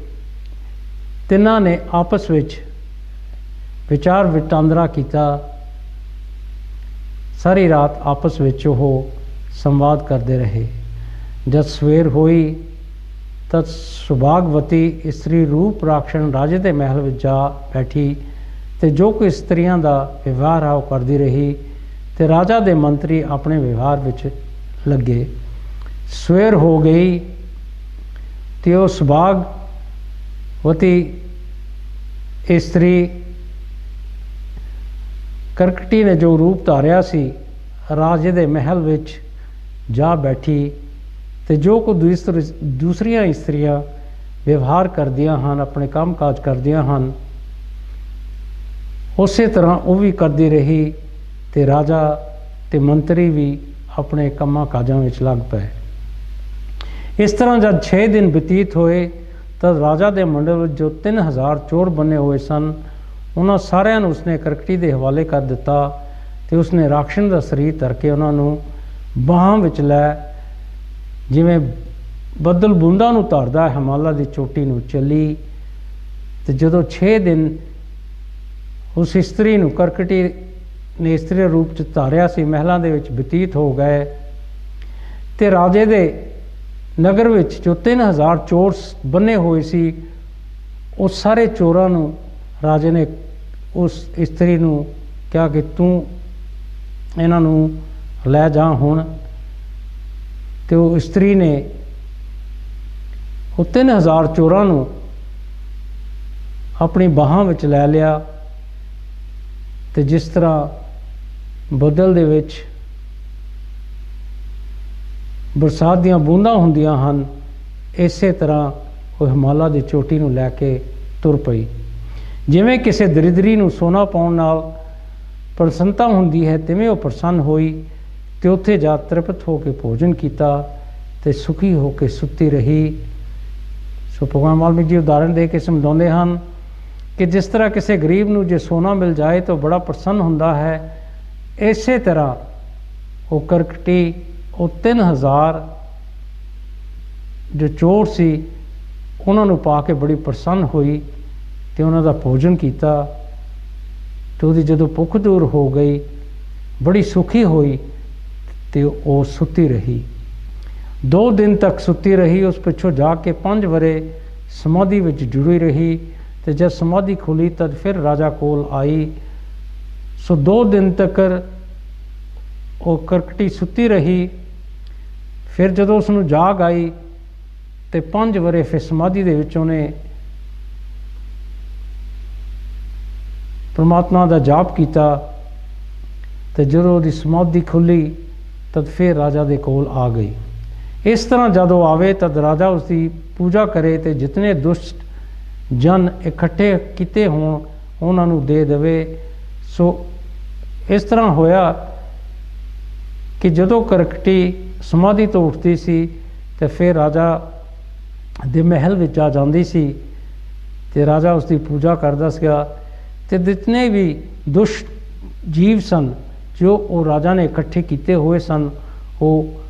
ਤਿੰਨਾਂ ਨੇ ਆਪਸ ਵਿੱਚ ਵਿਚਾਰ ਵਟਾਂਦਰਾ ਕੀਤਾ। ਸਾਰੀ ਰਾਤ ਆਪਸ ਵਿੱਚ ਉਹ ਸੰਵਾਦ ਕਰਦੇ ਰਹੇ। ਜਦ ਸਵੇਰ ਹੋਈ ਤਦ ਸੁਭਾਗਵਤੀ ਇਸਤਰੀ ਰੂਪ ਰਾਖਸ਼ ਰਾਜੇ ਦੇ ਮਹਿਲ ਵਿੱਚ ਜਾ ਬੈਠੀ ਤੇ ਜੋ ਕੋਈ ਇਸਤਰੀਆਂ ਦਾ ਵਿਵਹਾਰ ਆ ਉਹ ਕਰਦੀ ਰਹੀ ਤੇ ਰਾਜਾ ਦੇ ਮੰਤਰੀ ਆਪਣੇ ਵਿਵਹਾਰ ਵਿੱਚ ਲੱਗੇ। ਸਵੇਰ ਹੋ ਗਈ ਤੇ ਉਹ ਸੁਭਾਗਵਤੀ ਇਸਤਰੀ ਕਰਕਟੀ ਨੇ ਜੋ ਰੂਪ ਧਾਰਿਆ ਸੀ ਰਾਜੇ ਦੇ ਮਹਿਲ ਵਿੱਚ ਜਾ ਬੈਠੀ ਤੇ ਜੋ ਕੋ ਦੂਸਰੀਆਂ ਇਸਤਰੀਆਂ ਵਿਵਹਾਰ ਕਰਦੀਆਂ ਹਨ, ਆਪਣੇ ਕੰਮ ਕਾਜ ਕਰਦੀਆਂ ਹਨ, ਉਸੇ ਤਰ੍ਹਾਂ ਉਹ ਵੀ ਕਰਦੀ ਰਹੀ ਤੇ ਰਾਜਾ ਤੇ ਮੰਤਰੀ ਵੀ ਆਪਣੇ ਕੰਮਾਂ ਕਾਜਾਂ ਵਿੱਚ ਲੱਗ ਪਏ। ਇਸ ਤਰ੍ਹਾਂ ਜਦ 6 ਦਿਨ ਬਤੀਤ ਹੋਏ ਤਦ ਰਾਜਾ ਦੇ ਮੰਡਲ ਵਿੱਚ ਜੋ 3000 ਚੋਰ ਬਣੇ ਹੋਏ ਸਨ ਉਹਨਾਂ ਸਾਰਿਆਂ ਨੂੰ ਉਸਨੇ ਕਰਕਟੀ ਦੇ ਹਵਾਲੇ ਕਰ ਦਿੱਤਾ ਤੇ ਉਸਨੇ ਰਾਖਸ਼ ਦਾ ਸਰੀਰ ਧਰ ਕੇ ਉਹਨਾਂ ਨੂੰ ਬਾਹਾਂ ਵਿੱਚ ਲੈ ਜਿਵੇਂ ਬੱਦਲ ਬੂੰਦਾਂ ਨੂੰ ਧਰਦਾ ਹਿਮਾਲਾ ਦੀ ਚੋਟੀ ਨੂੰ ਚੱਲੀ। ਤੇ ਜਦੋਂ 6 ਦਿਨ ਉਸ ਇਸਤਰੀ ਨੂੰ ਕਰਕਟੀ ਨੇ ਇਸਤਰੀ ਰੂਪ 'ਚ ਧਾਰਿਆ ਸੀ ਮਹਿਲਾਂ ਦੇ ਵਿੱਚ ਬਤੀਤ ਹੋ ਗਏ ਤੇ ਰਾਜੇ ਦੇ ਨਗਰ ਵਿੱਚ ਜੋ 3000 ਚੋਰ ਬੰਨੇ ਹੋਏ ਸੀ ਉਹ ਸਾਰੇ ਚੋਰਾਂ ਨੂੰ ਰਾਜੇ ਨੇ ਉਸ ਇਸਤਰੀ ਨੂੰ ਕਿਹਾ ਕਿ ਤੂੰ ਇਹਨਾਂ ਨੂੰ ਲੈ ਜਾ ਹੁਣ। ਤੇ ਉਹ ਇਸਤਰੀ ਨੇ ਉਹ 3000 ਚੋਰਾਂ ਨੂੰ ਆਪਣੀ ਬਾਹਾਂ ਵਿੱਚ ਲੈ ਲਿਆ ਤੇ ਜਿਸ ਤਰ੍ਹਾਂ ਬੱਦਲ ਦੇ ਵਿੱਚ ਬਰਸਾਤ ਦੀਆਂ ਬੂੰਦਾਂ ਹੁੰਦੀਆਂ ਹਨ ਇਸੇ ਤਰ੍ਹਾਂ ਉਹ ਹਿਮਾਲਾ ਦੀ ਚੋਟੀ ਨੂੰ ਲੈ ਕੇ ਤੁਰ ਪਈ। ਜਿਵੇਂ ਕਿਸੇ ਦਰਿਦਰੀ ਨੂੰ ਸੋਨਾ ਪਾਉਣ ਨਾਲ ਪ੍ਰਸੰਨਤਾ ਹੁੰਦੀ ਹੈ ਤਿਵੇਂ ਉਹ ਪ੍ਰਸੰਨ ਹੋਈ ਤੇ ਉੱਥੇ ਜਾ ਤ੍ਰਿਪਤ ਹੋ ਕੇ ਭੋਜਨ ਕੀਤਾ ਤੇ ਸੁਖੀ ਹੋ ਕੇ ਸੁੱਤੀ ਰਹੀ। ਸੋ ਭਗਵਾਨ ਵਾਲਮੀਕ ਜੀ ਉਦਾਹਰਣ ਦੇ ਕੇ ਸਮਝਾਉਂਦੇ ਹਨ ਕਿ ਜਿਸ ਤਰ੍ਹਾਂ ਕਿਸੇ ਗਰੀਬ ਨੂੰ ਜੇ ਸੋਨਾ ਮਿਲ ਜਾਏ ਤਾਂ ਬੜਾ ਪ੍ਰਸੰਨ ਹੁੰਦਾ ਹੈ, ਇਸੇ ਤਰ੍ਹਾਂ ਉਹ ਕਰਕਟੀ ਉਹ 3000 ਜੋ ਚੋਰ ਸੀ ਉਹਨਾਂ ਨੂੰ ਪਾ ਕੇ ਬੜੀ ਪ੍ਰਸੰਨ ਹੋਈ ਤੇ ਉਹਨਾਂ ਦਾ ਭੋਜਨ ਕੀਤਾ ਤੇ ਉਹਦੀ ਜਦੋਂ ਭੁੱਖ ਦੂਰ ਹੋ ਗਈ ਬੜੀ ਸੁਖੀ ਹੋਈ ਤੇ ਉਹ ਸੁੱਤੀ ਰਹੀ। 2 ਦਿਨ ਤੱਕ ਸੁੱਤੀ ਰਹੀ। ਉਸ ਪਿੱਛੋਂ ਜਾ ਕੇ 5 ਵਰੇ ਸਮਾਧੀ ਵਿੱਚ ਜੁੜੀ ਰਹੀ ਤੇ ਜਦ ਸਮਾਧੀ ਖੁੱਲੀ ਤਦ ਫਿਰ ਰਾਜਾ ਕੋਲ ਆਈ। ਸੋ 2 ਦਿਨ ਤੱਕ ਉਹ ਕਰਕਟੀ ਸੁੱਤੀ ਰਹੀ। ਫਿਰ ਜਦੋਂ ਉਸ ਨੂੰ ਜਾਗ ਆਈ ਤੇ 5 ਵਰੇ ਫਿਰ ਸਮਾਧੀ ਦੇ ਵਿੱਚ ਉਹਨੇ ਪਰਮਾਤਮਾ ਦਾ ਜਾਪ ਕੀਤਾ ਤੇ ਜਦੋਂ ਉਹਦੀ ਸਮਾਧੀ ਖੁੱਲੀ ਤਦ ਫਿਰ ਰਾਜਾ ਦੇ ਕੋਲ ਆ ਗਈ। ਇਸ ਤਰ੍ਹਾਂ ਜਦੋਂ ਆਵੇ ਤਦ ਰਾਜਾ ਉਸ ਦੀ ਪੂਜਾ ਕਰੇ ਤੇ ਜਿਤਨੇ ਦੁਸ਼ਟ ਜਨ ਇਕੱਠੇ ਕੀਤੇ ਹੋਣ ਉਹਨਾਂ ਨੂੰ ਦੇ ਦੇਵੇ। ਸੋ ਇਸ ਤਰ੍ਹਾਂ ਹੋਇਆ ਕਿ ਜਦੋਂ ਕਰਕਟੀ ਸਮਾਧੀ ਤੋਂ ਉੱਠਦੀ ਸੀ ਤੇ ਫਿਰ ਰਾਜਾ ਦੇ ਮਹਿਲ ਵਿੱਚ ਆ ਜਾਂਦੀ ਸੀ ਤੇ ਰਾਜਾ ਉਸ ਦੀ ਪੂਜਾ ਕਰਦਾ ਸੀਗਾ ਤੇ ਜਿਤਨੇ ਵੀ ਦੁਸ਼ਟ ਜੀਵ ਸਨ ਜੋ ਉਹ ਰਾਜਾ ਨੇ ਇਕੱਠੇ ਕੀਤੇ ਹੋਏ ਸਨ ਉਹ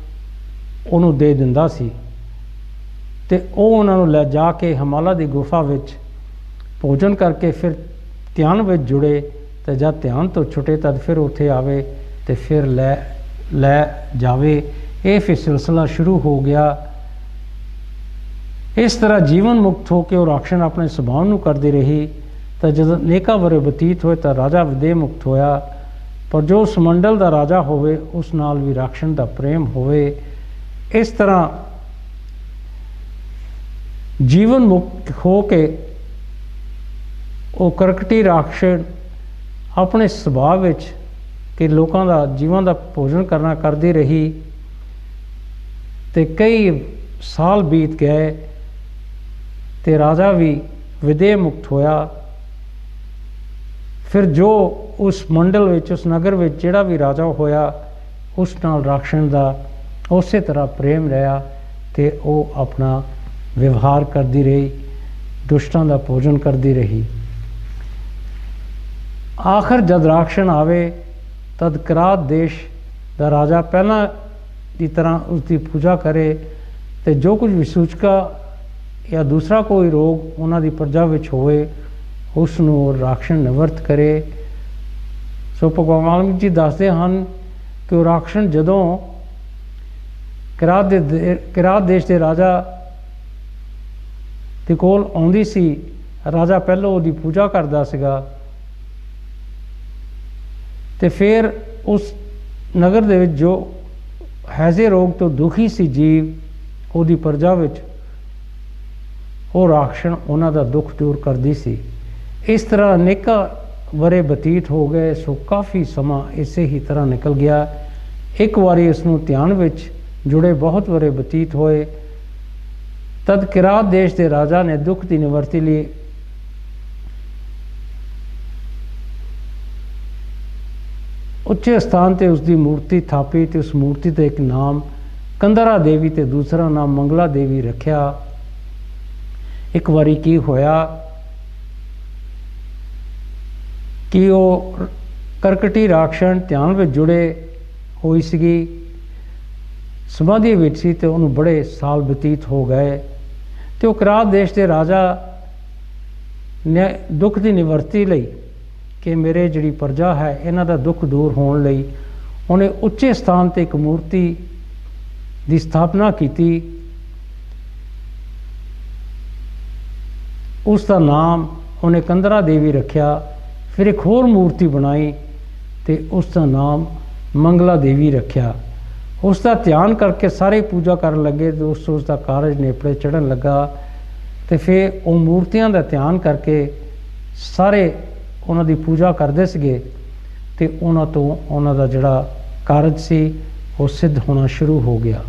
ਉਹਨੂੰ ਦੇ ਦਿੰਦਾ ਸੀ ਤੇ ਉਹ ਉਹਨਾਂ ਨੂੰ ਲੈ ਜਾ ਕੇ ਹਿਮਾਲਾ ਦੀ ਗੁਫਾ ਵਿੱਚ ਭੋਜਨ ਕਰਕੇ ਫਿਰ ਧਿਆਨ ਵਿੱਚ ਜੁੜੇ ਤੇ ਜਦ ਧਿਆਨ ਤੋਂ ਛੁੱਟੇ ਤਦ ਫਿਰ ਉੱਥੇ ਆਵੇ ਤੇ ਫਿਰ ਲੈ ਜਾਵੇ। ਇਹ ਫਿਰ ਸਿਲਸਿਲਾ ਸ਼ੁਰੂ ਹੋ ਗਿਆ। ਇਸ ਤਰ੍ਹਾਂ ਜੀਵਨ ਮੁਕਤ ਹੋ ਕੇ ਉਹ ਰਾਖਸ਼ਣ ਆਪਣੇ ਸੁਭਾਅ ਨੂੰ ਕਰਦੀ ਰਹੀ। ਤਾਂ ਜਦੋਂ ਅਨੇਕਾਂ ਵਰ੍ਹੇ ਬਤੀਤ ਹੋਏ ਤਾਂ ਰਾਜਾ ਵਿਦੇਹ ਮੁਕਤ ਹੋਇਆ। ਪਰ ਜੋ ਉਸ ਮੰਡਲ ਦਾ ਰਾਜਾ ਹੋਵੇ ਉਸ ਨਾਲ ਵੀ ਰਾਖਸ਼ਣ ਦਾ ਪ੍ਰੇਮ ਹੋਵੇ। ਇਸ ਤਰ੍ਹਾਂ ਜੀਵਨ ਮੁਕਤ ਹੋ ਕੇ ਉਹ ਕਰਕਟੀ ਰਾਖਸ਼ਣ ਆਪਣੇ ਸੁਭਾਅ ਵਿੱਚ ਕਿ ਲੋਕਾਂ ਦਾ ਜੀਵਾਂ ਦਾ ਭੋਜਨ ਕਰਨਾ ਕਰਦੀ ਰਹੀ ਤੇ ਕਈ ਸਾਲ ਬੀਤ ਗਏ ਤੇ ਰਾਜਾ ਵੀ ਵਿਦੇਹ ਮੁਕਤ ਹੋਇਆ। ਫਿਰ ਜੋ ਉਸ ਮੰਡਲ ਵਿੱਚ ਉਸ ਨਗਰ ਵਿੱਚ ਜਿਹੜਾ ਵੀ ਰਾਜਾ ਹੋਇਆ ਉਸ ਨਾਲ ਰਾਖਸ਼ਣ ਦਾ ਉਸੇ ਤਰ੍ਹਾਂ ਪ੍ਰੇਮ ਰਿਹਾ ਤੇ ਉਹ ਆਪਣਾ ਵਿਵਹਾਰ ਕਰਦੀ ਰਹੀ, ਦੁਸ਼ਟਾਂ ਦਾ ਭੋਜਨ ਕਰਦੀ ਰਹੀ। ਆਖਰ ਜਦ ਰਾਖਸ਼ਣ ਆਵੇ ਤਦ ਕਿਰਾਤ ਦੇਸ਼ ਦਾ ਰਾਜਾ ਪਹਿਲਾਂ ਦੀ ਤਰ੍ਹਾਂ ਉਸ ਦੀ ਪੂਜਾ ਕਰੇ ਤੇ ਜੋ ਕੁਝ ਵੀ ਸੂਚਕਾ ਜਾਂ ਦੂਸਰਾ ਕੋਈ ਰੋਗ ਉਹਨਾਂ ਦੀ ਪ੍ਰਜਾ ਵਿੱਚ ਹੋਵੇ ਉਸ ਨੂੰ ਰਾਖਸ਼ਣ ਨਿਵਰਤ ਕਰੇ। ਸੋ ਭਗਵਾਨ ਵਾਲਮੀਕ ਜੀ ਦੱਸਦੇ ਹਨ ਕਿ ਉਹ ਰਾਖਸ਼ਣ ਜਦੋਂ ਕਿਰਾਤ ਦੇਸ਼ ਦੇ ਰਾਜਾ ਦੇ ਕੋਲ ਆਉਂਦੀ ਸੀ, ਰਾਜਾ ਪਹਿਲਾਂ ਉਹਦੀ ਪੂਜਾ ਕਰਦਾ ਸੀਗਾ ਤੇ ਫਿਰ ਉਸ ਨਗਰ ਦੇ ਵਿੱਚ ਜੋ ਹੈਜ਼ੇ ਰੋਗ ਤੋਂ ਦੁਖੀ ਸੀ ਜੀਵ ਉਹਦੀ ਪ੍ਰਜਾ ਵਿੱਚ ਉਹ ਰਾਖਸ਼ਣ ਉਹਨਾਂ ਦਾ ਦੁੱਖ ਦੂਰ ਕਰਦੀ ਸੀ। ਇਸ ਤਰ੍ਹਾਂ ਅਨੇਕਾਂ ਵਰ੍ਹੇ ਬਤੀਤ ਹੋ ਗਏ। ਸੋ ਕਾਫੀ ਸਮਾਂ ਇਸੇ ਹੀ ਤਰ੍ਹਾਂ ਨਿਕਲ ਗਿਆ। ਇੱਕ ਵਾਰੀ ਉਸ ਨੂੰ ਧਿਆਨ ਵਿੱਚ ਜੁੜੇ ਬਹੁਤ ਵਰ੍ਹੇ ਬਤੀਤ ਹੋਏ। ਤਦ ਕਿਰਾਤ ਦੇਸ਼ ਦੇ ਰਾਜਾ ਨੇ ਦੁੱਖ ਦੀ ਨਿਵਰਤੀ ਲਈ ਉੱਚੇ ਸਥਾਨ ਤੇ ਉਸ ਦੀ ਮੂਰਤੀ ਥਾਪੀ ਤੇ ਉਸ ਮੂਰਤੀ ਤੇ ਇੱਕ ਨਾਮ ਕੰਦਰਾ ਦੇਵੀ ਤੇ ਦੂਸਰਾ ਨਾਮ ਮੰਗਲਾ ਦੇਵੀ ਰੱਖਿਆ। ਇੱਕ ਵਾਰੀ ਕੀ ਹੋਇਆ ਕਿ ਉਹ ਕਰਕਟੀ ਰਾਖਸ਼ਣ ਧਿਆਨ ਵਿੱਚ ਜੁੜੇ ਹੋਈ ਸੀਗੀ, ਸਮਾਧੀ ਵਿੱਚ ਸੀ ਤੇ ਉਹਨੂੰ ਬੜੇ ਸਾਲ ਬਤੀਤ ਹੋ ਗਏ ਤੇ ਉਹ ਕਿਰਾਤ ਦੇਸ਼ ਦੇ ਰਾਜਾ ਨੇ ਦੁੱਖ ਦੀ ਨਿਵਰਤੀ ਲਈ ਕਿ ਮੇਰੇ ਜਿਹੜੀ ਪ੍ਰਜਾ ਹੈ ਇਹਨਾਂ ਦਾ ਦੁੱਖ ਦੂਰ ਹੋਣ ਲਈ ਉਹਨੇ ਉੱਚੇ ਸਥਾਨ ਤੇ ਇੱਕ ਮੂਰਤੀ ਦੀ ਸਥਾਪਨਾ ਕੀਤੀ। ਉਸ ਦਾ ਨਾਮ ਉਹਨੇ ਕੰਦਰਾ ਦੇਵੀ ਰੱਖਿਆ। ਫਿਰ ਇੱਕ ਹੋਰ ਮੂਰਤੀ ਬਣਾਈ ਤੇ ਉਸ ਦਾ ਨਾਮ ਮੰਗਲਾ ਦੇਵੀ ਰੱਖਿਆ। ਉਸ ਦਾ ਧਿਆਨ ਕਰਕੇ ਸਾਰੇ ਪੂਜਾ ਕਰਨ ਲੱਗੇ ਤੇ ਉਸ ਦਾ ਕਾਰਜ ਨੇਪਰੇ ਚੜ੍ਹਨ ਲੱਗਾ ਤੇ ਫਿਰ ਉਹ ਮੂਰਤੀਆਂ ਦਾ ਧਿਆਨ ਕਰਕੇ ਸਾਰੇ ਉਹਨਾਂ ਦੀ ਪੂਜਾ ਕਰਦੇ ਸੀਗੇ ਤੇ ਉਹਨਾਂ ਤੋਂ ਉਹਨਾਂ ਦਾ ਜਿਹੜਾ ਕਾਰਜ ਸੀ ਉਹ ਸਿੱਧ ਹੋਣਾ ਸ਼ੁਰੂ ਹੋ ਗਿਆ।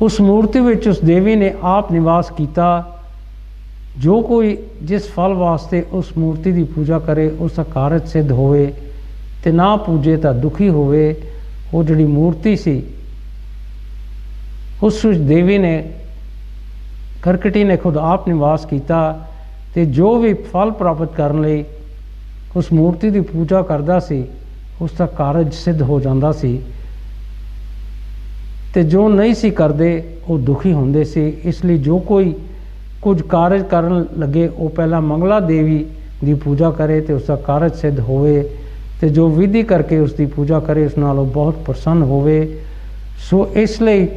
ਉਸ ਮੂਰਤੀ ਵਿੱਚ ਉਸ ਦੇਵੀ ਨੇ ਆਪ ਨਿਵਾਸ ਕੀਤਾ। ਜੋ ਕੋਈ ਜਿਸ ਫਲ ਵਾਸਤੇ ਉਸ ਮੂਰਤੀ ਦੀ ਪੂਜਾ ਕਰੇ ਉਸ ਦਾ ਕਾਰਜ ਸਿੱਧ ਹੋਵੇ ਤੇ ਨਾ ਪੂਜੇ ਤਾਂ ਦੁਖੀ ਹੋਵੇ। ਉਹ ਜਿਹੜੀ ਮੂਰਤੀ ਸੀ ਉਸ ਵਿੱਚ ਦੇਵੀ ਨੇ ਕਰਕਟੀ ਨੇ ਖੁਦ ਆਪ ਨਿਵਾਸ ਕੀਤਾ ਤੇ ਜੋ ਵੀ ਫਲ ਪ੍ਰਾਪਤ ਕਰਨ ਲਈ ਉਸ ਮੂਰਤੀ ਦੀ ਪੂਜਾ ਕਰਦਾ ਸੀ ਉਸ ਦਾ ਕਾਰਜ ਸਿੱਧ ਹੋ ਜਾਂਦਾ ਸੀ ਤੇ ਜੋ ਨਹੀਂ ਸੀ ਕਰਦੇ ਉਹ ਦੁਖੀ ਹੁੰਦੇ ਸੀ। ਇਸ ਲਈ ਜੋ ਕੋਈ ਕੁਝ ਕਾਰਜ ਕਰਨ ਲੱਗੇ ਉਹ ਪਹਿਲਾਂ ਮੰਗਲਾ ਦੇਵੀ ਦੀ ਪੂਜਾ ਕਰੇ ਤੇ ਉਸ ਦਾ ਕਾਰਜ ਸਿੱਧ ਹੋਵੇ ਤੇ ਜੋ ਵਿਧੀ ਕਰਕੇ ਉਸ ਦੀ ਪੂਜਾ ਕਰੇ ਉਸ ਨਾਲ ਉਹ ਬਹੁਤ ਪ੍ਰਸੰਨ ਹੋਵੇ। ਸੋ ਇਸ ਲਈ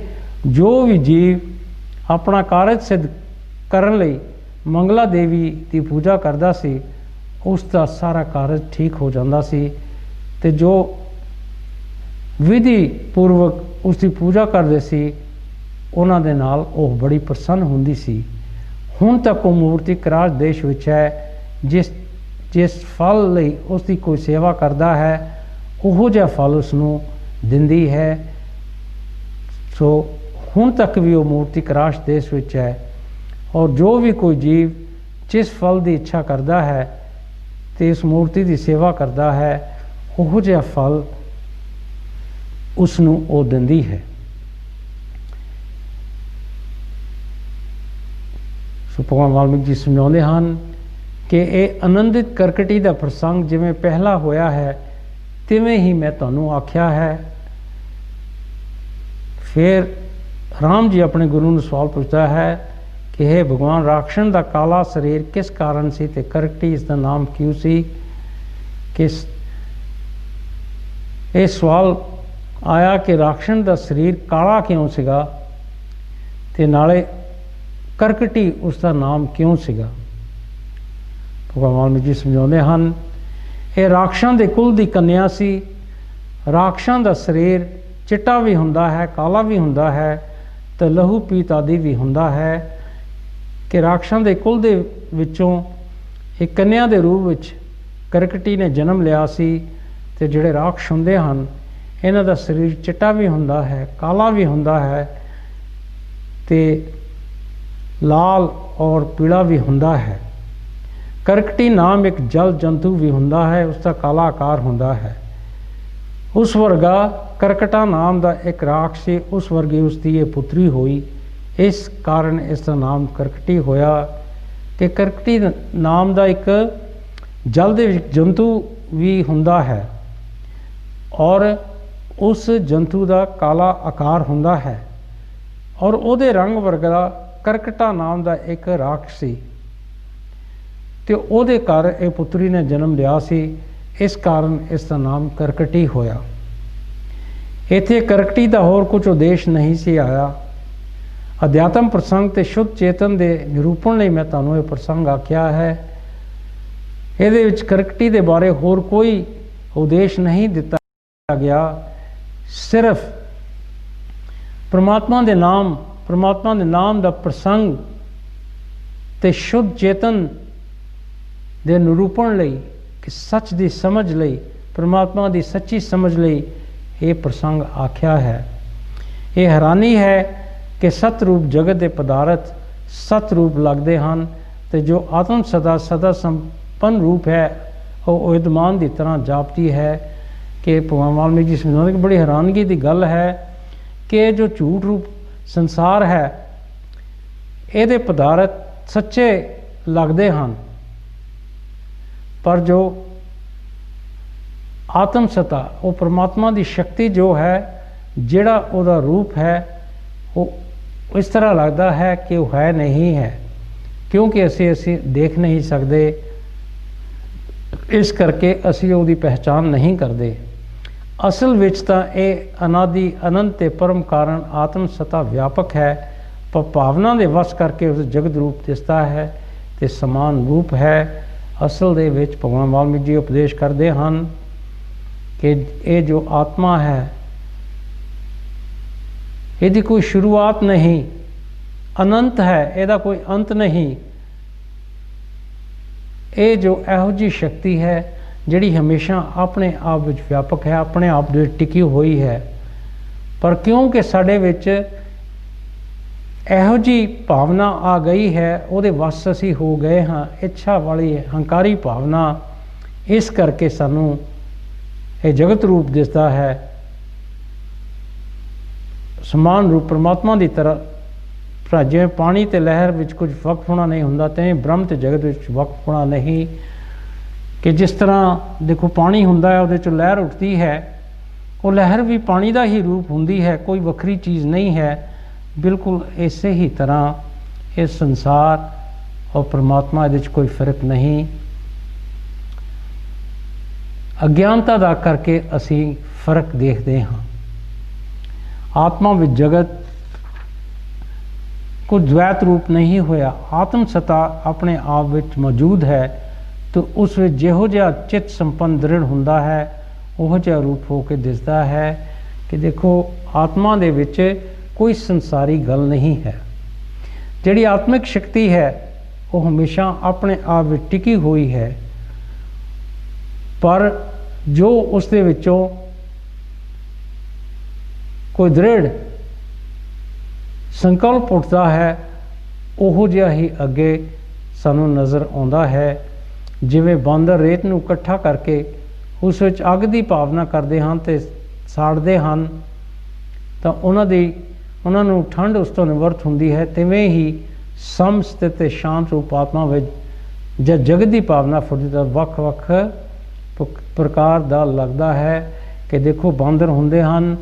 ਜੋ ਵੀ ਜੀਵ ਆਪਣਾ ਕਾਰਜ ਸਿੱਧ ਕਰਨ ਲਈ ਮੰਗਲਾ ਦੇਵੀ ਦੀ ਪੂਜਾ ਕਰਦਾ ਸੀ ਉਸ ਦਾ ਸਾਰਾ ਕਾਰਜ ਠੀਕ ਹੋ ਜਾਂਦਾ ਸੀ ਤੇ ਜੋ ਵਿਧੀ ਪੂਰਵਕ ਉਸ ਦੀ ਪੂਜਾ ਕਰਦੇ ਸੀ ਉਹਨਾਂ ਦੇ ਨਾਲ ਉਹ ਬੜੀ ਪ੍ਰਸੰਨ ਹੁੰਦੀ ਸੀ। ਹੁਣ ਤੱਕ ਉਹ ਮੂਰਤੀ ਕਿਰਾਤ ਦੇਸ਼ ਵਿੱਚ ਹੈ। ਜਿਸ ਫਲ ਲਈ ਉਸ ਦੀ ਕੋਈ ਸੇਵਾ ਕਰਦਾ ਹੈ ਉਹੋ ਜਿਹਾ ਫਲ ਉਸ ਨੂੰ ਦਿੰਦੀ ਹੈ। ਸੋ ਹੁਣ ਤੱਕ ਵੀ ਉਹ ਮੂਰਤੀ ਕਿਰਾਤ ਦੇਸ਼ ਵਿੱਚ ਹੈ ਔਰ ਜੋ ਵੀ ਕੋਈ ਜੀਵ ਜਿਸ ਫਲ ਦੀ ਇੱਛਾ ਕਰਦਾ ਹੈ ਤੇ ਇਸ ਮੂਰਤੀ ਦੀ ਸੇਵਾ ਕਰਦਾ ਹੈ ਉਹੋ ਜਿਹਾ ਫਲ ਉਸ ਨੂੰ ਉਹ ਦਿੰਦੀ ਹੈ। ਸੋ ਭਗਵਾਨ ਵਾਲਮੀਕ ਜੀ ਸਮਝਾਉਂਦੇ ਹਨ ਕਿ ਇਹ ਆਨੰਦਿਤ ਕਰਕਟੀ ਦਾ ਪ੍ਰਸੰਗ ਜਿਵੇਂ ਪਹਿਲਾ ਹੋਇਆ ਹੈ ਤਿਵੇਂ ਹੀ ਮੈਂ ਤੁਹਾਨੂੰ ਆਖਿਆ ਹੈ। ਫਿਰ ਰਾਮ ਜੀ ਆਪਣੇ ਗੁਰੂ ਨੂੰ ਸਵਾਲ ਪੁੱਛਦਾ ਹੈ ਕਿ हे ਭਗਵਾਨ, ਰਾਖਸ਼ਣ ਦਾ ਕਾਲਾ ਸਰੀਰ ਕਿਸ ਕਾਰਨ ਸੀ ਤੇ ਕਰਕਟੀ ਇਸ ਦਾ ਨਾਮ ਕਿਉਂ ਸੀ? ਕਿਸ ਇਹ ਸਵਾਲ ਆਇਆ ਕਿ ਰਾਖਸ਼ਣ ਦਾ ਸਰੀਰ ਕਾਲਾ ਕਿਉਂ ਸੀਗਾ ਤੇ ਨਾਲੇ ਕਰਕਟੀ ਉਸ ਦਾ ਨਾਮ ਕਿਉਂ ਸੀਗਾ? ਭਗਵਾਨ ਵਾਲਮੀਕ ਜੀ ਸਮਝਾਉਂਦੇ ਹਨ, ਇਹ ਰਾਖਸ਼ਾਂ ਦੇ ਕੁਲ ਦੀ ਕੰਨਿਆ ਸੀ। ਰਾਖਸ਼ਾਂ ਦਾ ਸਰੀਰ ਚਿੱਟਾ ਵੀ ਹੁੰਦਾ ਹੈ, ਕਾਲਾ ਵੀ ਹੁੰਦਾ ਹੈ ਤੇ ਲਹੂ ਪੀਤ ਆਦਿ ਵੀ ਹੁੰਦਾ ਹੈ ਕਿ ਰਾਖਸ਼ਾਂ ਦੇ ਕੁਲ ਦੇ ਵਿੱਚੋਂ ਇੱਕ ਕੰਨਿਆ ਦੇ ਰੂਪ ਵਿੱਚ ਕਰਕਟੀ ਨੇ ਜਨਮ ਲਿਆ ਸੀ। ਤੇ ਜਿਹੜੇ ਰਾਖਸ਼ ਹੁੰਦੇ ਹਨ ਇਹਨਾਂ ਦਾ ਸਰੀਰ ਚਿੱਟਾ ਵੀ ਹੁੰਦਾ ਹੈ, ਕਾਲਾ ਵੀ ਹੁੰਦਾ ਹੈ ਤੇ ਲਾਲ ਔਰ ਪੀਲਾ ਵੀ ਹੁੰਦਾ ਹੈ। ਕਰਕਟੀ ਨਾਮ ਇੱਕ ਜਲ ਜੰਤੂ ਵੀ ਹੁੰਦਾ ਹੈ, ਉਸ ਦਾ ਕਾਲਾ ਆਕਾਰ ਹੁੰਦਾ ਹੈ। ਉਸ ਵਰਗਾ ਕਰਕਟਾ ਨਾਮ ਦਾ ਇੱਕ ਰਾਖਸ਼ ਸੀ, ਉਸ ਵਰਗੀ ਉਸ ਦੀ ਇਹ ਪੁੱਤਰੀ ਹੋਈ। ਇਸ ਕਾਰਨ ਇਸ ਦਾ ਨਾਮ ਕਰਕਟੀ ਹੋਇਆ ਕਿ ਕਰਕਟੀ ਨਾਮ ਦਾ ਇੱਕ ਜਲ ਦੇ ਵਿੱਚ ਜੰਤੂ ਵੀ ਹੁੰਦਾ ਹੈ ਔਰ ਉਸ ਜੰਤੂ ਦਾ ਕਾਲਾ ਆਕਾਰ ਹੁੰਦਾ ਹੈ ਔਰ ਉਹਦੇ ਰੰਗ ਵਰਗਾ ਕਰਕਟਾ ਨਾਮ ਦਾ ਇੱਕ ਰਾਖਸ਼ ਸੀ ਤੇ ਉਹਦੇ ਘਰ ਇਹ ਪੁੱਤਰੀ ਨੇ ਜਨਮ ਲਿਆ ਸੀ। ਇਸ ਕਾਰਨ ਇਸ ਦਾ ਨਾਮ ਕਰਕਟੀ ਹੋਇਆ। ਇੱਥੇ ਕਰਕਟੀ ਦਾ ਹੋਰ ਕੁਝ ਉਦੇਸ਼ ਨਹੀਂ ਸੀ ਆਇਆ। ਅਧਿਆਤਮ ਪ੍ਰਸੰਗ ਤੇ ਸ਼ੁੱਧ ਚੇਤਨ ਦੇ ਨਿਰੂਪਣ ਲਈ ਮੈਂ ਤੁਹਾਨੂੰ ਇਹ ਪ੍ਰਸੰਗ ਆਖਿਆ ਹੈ। ਇਹਦੇ ਵਿੱਚ ਕਰਕਟੀ ਦੇ ਬਾਰੇ ਹੋਰ ਕੋਈ ਉਦੇਸ਼ ਨਹੀਂ ਦਿੱਤਾ ਗਿਆ। ਸਿਰਫ ਪ੍ਰਮਾਤਮਾ ਦੇ ਨਾਮ ਦਾ ਪ੍ਰਸੰਗ ਤੇ ਸ਼ੁੱਧ ਚੇਤਨ ਦੇ ਨਿਰੂਪਣ ਲਈ ਕਿ ਸੱਚ ਦੀ ਸਮਝ ਲਈ, ਪ੍ਰਮਾਤਮਾ ਦੀ ਸੱਚੀ ਸਮਝ ਲਈ ਇਹ ਪ੍ਰਸੰਗ ਆਖਿਆ ਹੈ। ਇਹ ਹੈਰਾਨੀ ਹੈ ਕਿ ਸਤਰੂਪ ਜਗਤ ਦੇ ਪਦਾਰਥ ਸਤਰੂਪ ਲੱਗਦੇ ਹਨ ਤੇ ਜੋ ਆਤਮ ਸਦਾ ਸੰਪੰਨ ਰੂਪ ਹੈ ਉਹ ਵਿਦਮਾਨ ਦੀ ਤਰ੍ਹਾਂ ਜਾਪਦੀ ਹੈ। ਕਿ ਭਗਵਾਨ ਵਾਲਮੀਕ ਜੀ ਸਮਝਾਉਂਦੇ ਕਿ ਬੜੀ ਹੈਰਾਨਗੀ ਦੀ ਗੱਲ ਹੈ ਕਿ ਜੋ ਝੂਠ ਰੂਪ ਸੰਸਾਰ ਹੈ ਇਹਦੇ ਪਦਾਰਥ ਸੱਚੇ ਲੱਗਦੇ ਹਨ, ਪਰ ਜੋ ਆਤਮ ਸਤਾ ਉਹ ਪਰਮਾਤਮਾ ਦੀ ਸ਼ਕਤੀ ਜੋ ਹੈ, ਜਿਹੜਾ ਉਹਦਾ ਰੂਪ ਹੈ, ਉਹ ਇਸ ਤਰ੍ਹਾਂ ਲੱਗਦਾ ਹੈ ਕਿ ਉਹ ਹੈ ਨਹੀਂ ਹੈ, ਕਿਉਂਕਿ ਅਸੀਂ ਦੇਖ ਨਹੀਂ ਸਕਦੇ। ਇਸ ਕਰਕੇ ਅਸੀਂ ਉਹਦੀ ਪਹਿਚਾਣ ਨਹੀਂ ਕਰਦੇ। ਅਸਲ ਵਿੱਚ ਤਾਂ ਇਹ ਅਨਾਦਿ ਅਨੰਤ ਤੇ ਪਰਮ ਕਾਰਨ ਆਤਮ ਸਤਾ ਵਿਆਪਕ ਹੈ, ਪਰ ਭਾਵਨਾ ਦੇ ਵਸ ਕਰਕੇ ਉਸ ਜਗਤ ਰੂਪ ਦਿਸਦਾ ਹੈ ਤੇ ਸਮਾਨ ਰੂਪ ਹੈ। ਅਸਲ ਦੇ ਵਿੱਚ ਭਗਵਾਨ ਵਾਲਮੀਕ ਜੀ ਉਪਦੇਸ਼ ਕਰਦੇ ਹਨ ਕਿ ਇਹ ਜੋ ਆਤਮਾ ਹੈ ਇਹਦੀ ਕੋਈ ਸ਼ੁਰੂਆਤ ਨਹੀਂ, ਅਨੰਤ ਹੈ, ਇਹਦਾ ਕੋਈ ਅੰਤ ਨਹੀਂ। ਇਹ ਜੋ ਇਹੋ ਜਿਹੀ ਸ਼ਕਤੀ ਹੈ ਜਿਹੜੀ ਹਮੇਸ਼ਾ ਆਪਣੇ ਆਪ ਵਿੱਚ ਵਿਆਪਕ ਹੈ, ਆਪਣੇ ਆਪ ਦੇ ਟਿਕੀ ਹੋਈ ਹੈ, ਪਰ ਕਿਉਂਕਿ ਸਾਡੇ ਵਿੱਚ ਇਹੋ ਜਿਹੀ ਭਾਵਨਾ ਆ ਗਈ ਹੈ, ਉਹਦੇ ਵਸ ਅਸੀਂ ਹੋ ਗਏ ਹਾਂ, ਇੱਛਾ ਵਾਲੀ ਹੰਕਾਰੀ ਭਾਵਨਾ, ਇਸ ਕਰਕੇ ਸਾਨੂੰ ਇਹ ਜਗਤ ਰੂਪ ਦਿਸਦਾ ਹੈ। ਸਮਾਨ ਰੂਪ ਪਰਮਾਤਮਾ ਦੀ ਤਰ੍ਹਾਂ ਜਿਵੇਂ ਪਾਣੀ ਤੇ ਲਹਿਰ ਵਿੱਚ ਕੁਝ ਵਕਫ ਹੋਣਾ ਨਹੀਂ ਹੁੰਦਾ, ਤੇ ਬ੍ਰਹਮ ਤੇ ਜਗਤ ਵਿੱਚ ਵਕਫ ਹੋਣਾ ਨਹੀਂ। ਕਿ ਜਿਸ ਤਰ੍ਹਾਂ ਦੇਖੋ ਪਾਣੀ ਹੁੰਦਾ ਹੈ, ਉਹਦੇ 'ਚੋਂ ਲਹਿਰ ਉੱਠਦੀ ਹੈ, ਉਹ ਲਹਿਰ ਵੀ ਪਾਣੀ ਦਾ ਹੀ ਰੂਪ ਹੁੰਦੀ ਹੈ, ਕੋਈ ਵੱਖਰੀ ਚੀਜ਼ ਨਹੀਂ ਹੈ। ਬਿਲਕੁਲ ਇਸੇ ਹੀ ਤਰ੍ਹਾਂ ਇਹ ਸੰਸਾਰ ਔਰ ਪਰਮਾਤਮਾ ਇਹਦੇ 'ਚ ਕੋਈ ਫਰਕ ਨਹੀਂ। ਅਗਿਆਨਤਾ ਦਾ ਕਰਕੇ ਅਸੀਂ ਫਰਕ ਦੇਖਦੇ ਹਾਂ। ਆਤਮਾ ਵਿੱਚ ਜਗਤ ਕੋਈ ਦ્વੈਤ ਰੂਪ ਨਹੀਂ ਹੋਇਆ। ਆਤਮ ਸਤਾ ਆਪਣੇ ਆਪ ਵਿੱਚ ਮੌਜੂਦ ਹੈ ਤੇ ਉਸ ਵਿੱਚ ਜਿਹੋ ਜਿਹਾ ਚਿੱਤ ਸੰਪੰਨ ਦ੍ਰਿੜ ਹੁੰਦਾ ਹੈ ਉਹ ਜਿਹਾ ਰੂਪ ਹੋ ਕੇ ਦਿਸਦਾ ਹੈ। ਕਿ ਦੇਖੋ ਆਤਮਾ ਦੇ ਵਿੱਚ ਕੋਈ ਸੰਸਾਰੀ ਗੱਲ ਨਹੀਂ ਹੈ। ਜਿਹੜੀ ਆਤਮਿਕ ਸ਼ਕਤੀ ਹੈ ਉਹ ਹਮੇਸ਼ਾ ਆਪਣੇ ਆਪ ਵਿੱਚ ਟਿਕੀ ਹੋਈ ਹੈ, ਪਰ ਜੋ ਉਸ ਦੇ ਵਿੱਚੋਂ ਕੋਈ ਦ੍ਰਿੜ ਸੰਕਲਪ ਉੱਠਦਾ ਹੈ ਉਹੋ ਜਿਹਾ ਹੀ ਅੱਗੇ ਸਾਨੂੰ ਨਜ਼ਰ ਆਉਂਦਾ ਹੈ। ਜਿਵੇਂ ਬਾਂਦਰ ਰੇਤ ਨੂੰ ਇਕੱਠਾ ਕਰਕੇ ਉਸ ਵਿੱਚ ਅੱਗ ਦੀ ਭਾਵਨਾ ਕਰਦੇ ਹਨ ਤੇ ਸਾੜਦੇ ਹਨ ਤਾਂ ਉਹਨਾਂ ਨੂੰ ਠੰਡ ਉਸ ਤੋਂ ਨਿਵਰਤ ਹੁੰਦੀ ਹੈ, ਤਿਵੇਂ ਹੀ ਸਮ ਸਥਿਤ ਤੇ ਸ਼ਾਂਤ ਰੂਪ ਆਤਮਾ ਵਿੱਚ ਜਦ ਜਗਤ ਦੀ ਭਾਵਨਾ ਫੁਰਦੀ ਦਾ ਵੱਖ-ਵੱਖ ਪ੍ਰਕਾਰ ਦਾ ਲੱਗਦਾ ਹੈ ਕਿ ਦੇਖੋ ਬਾਂਦਰ ਹੁੰਦੇ ਹਨ,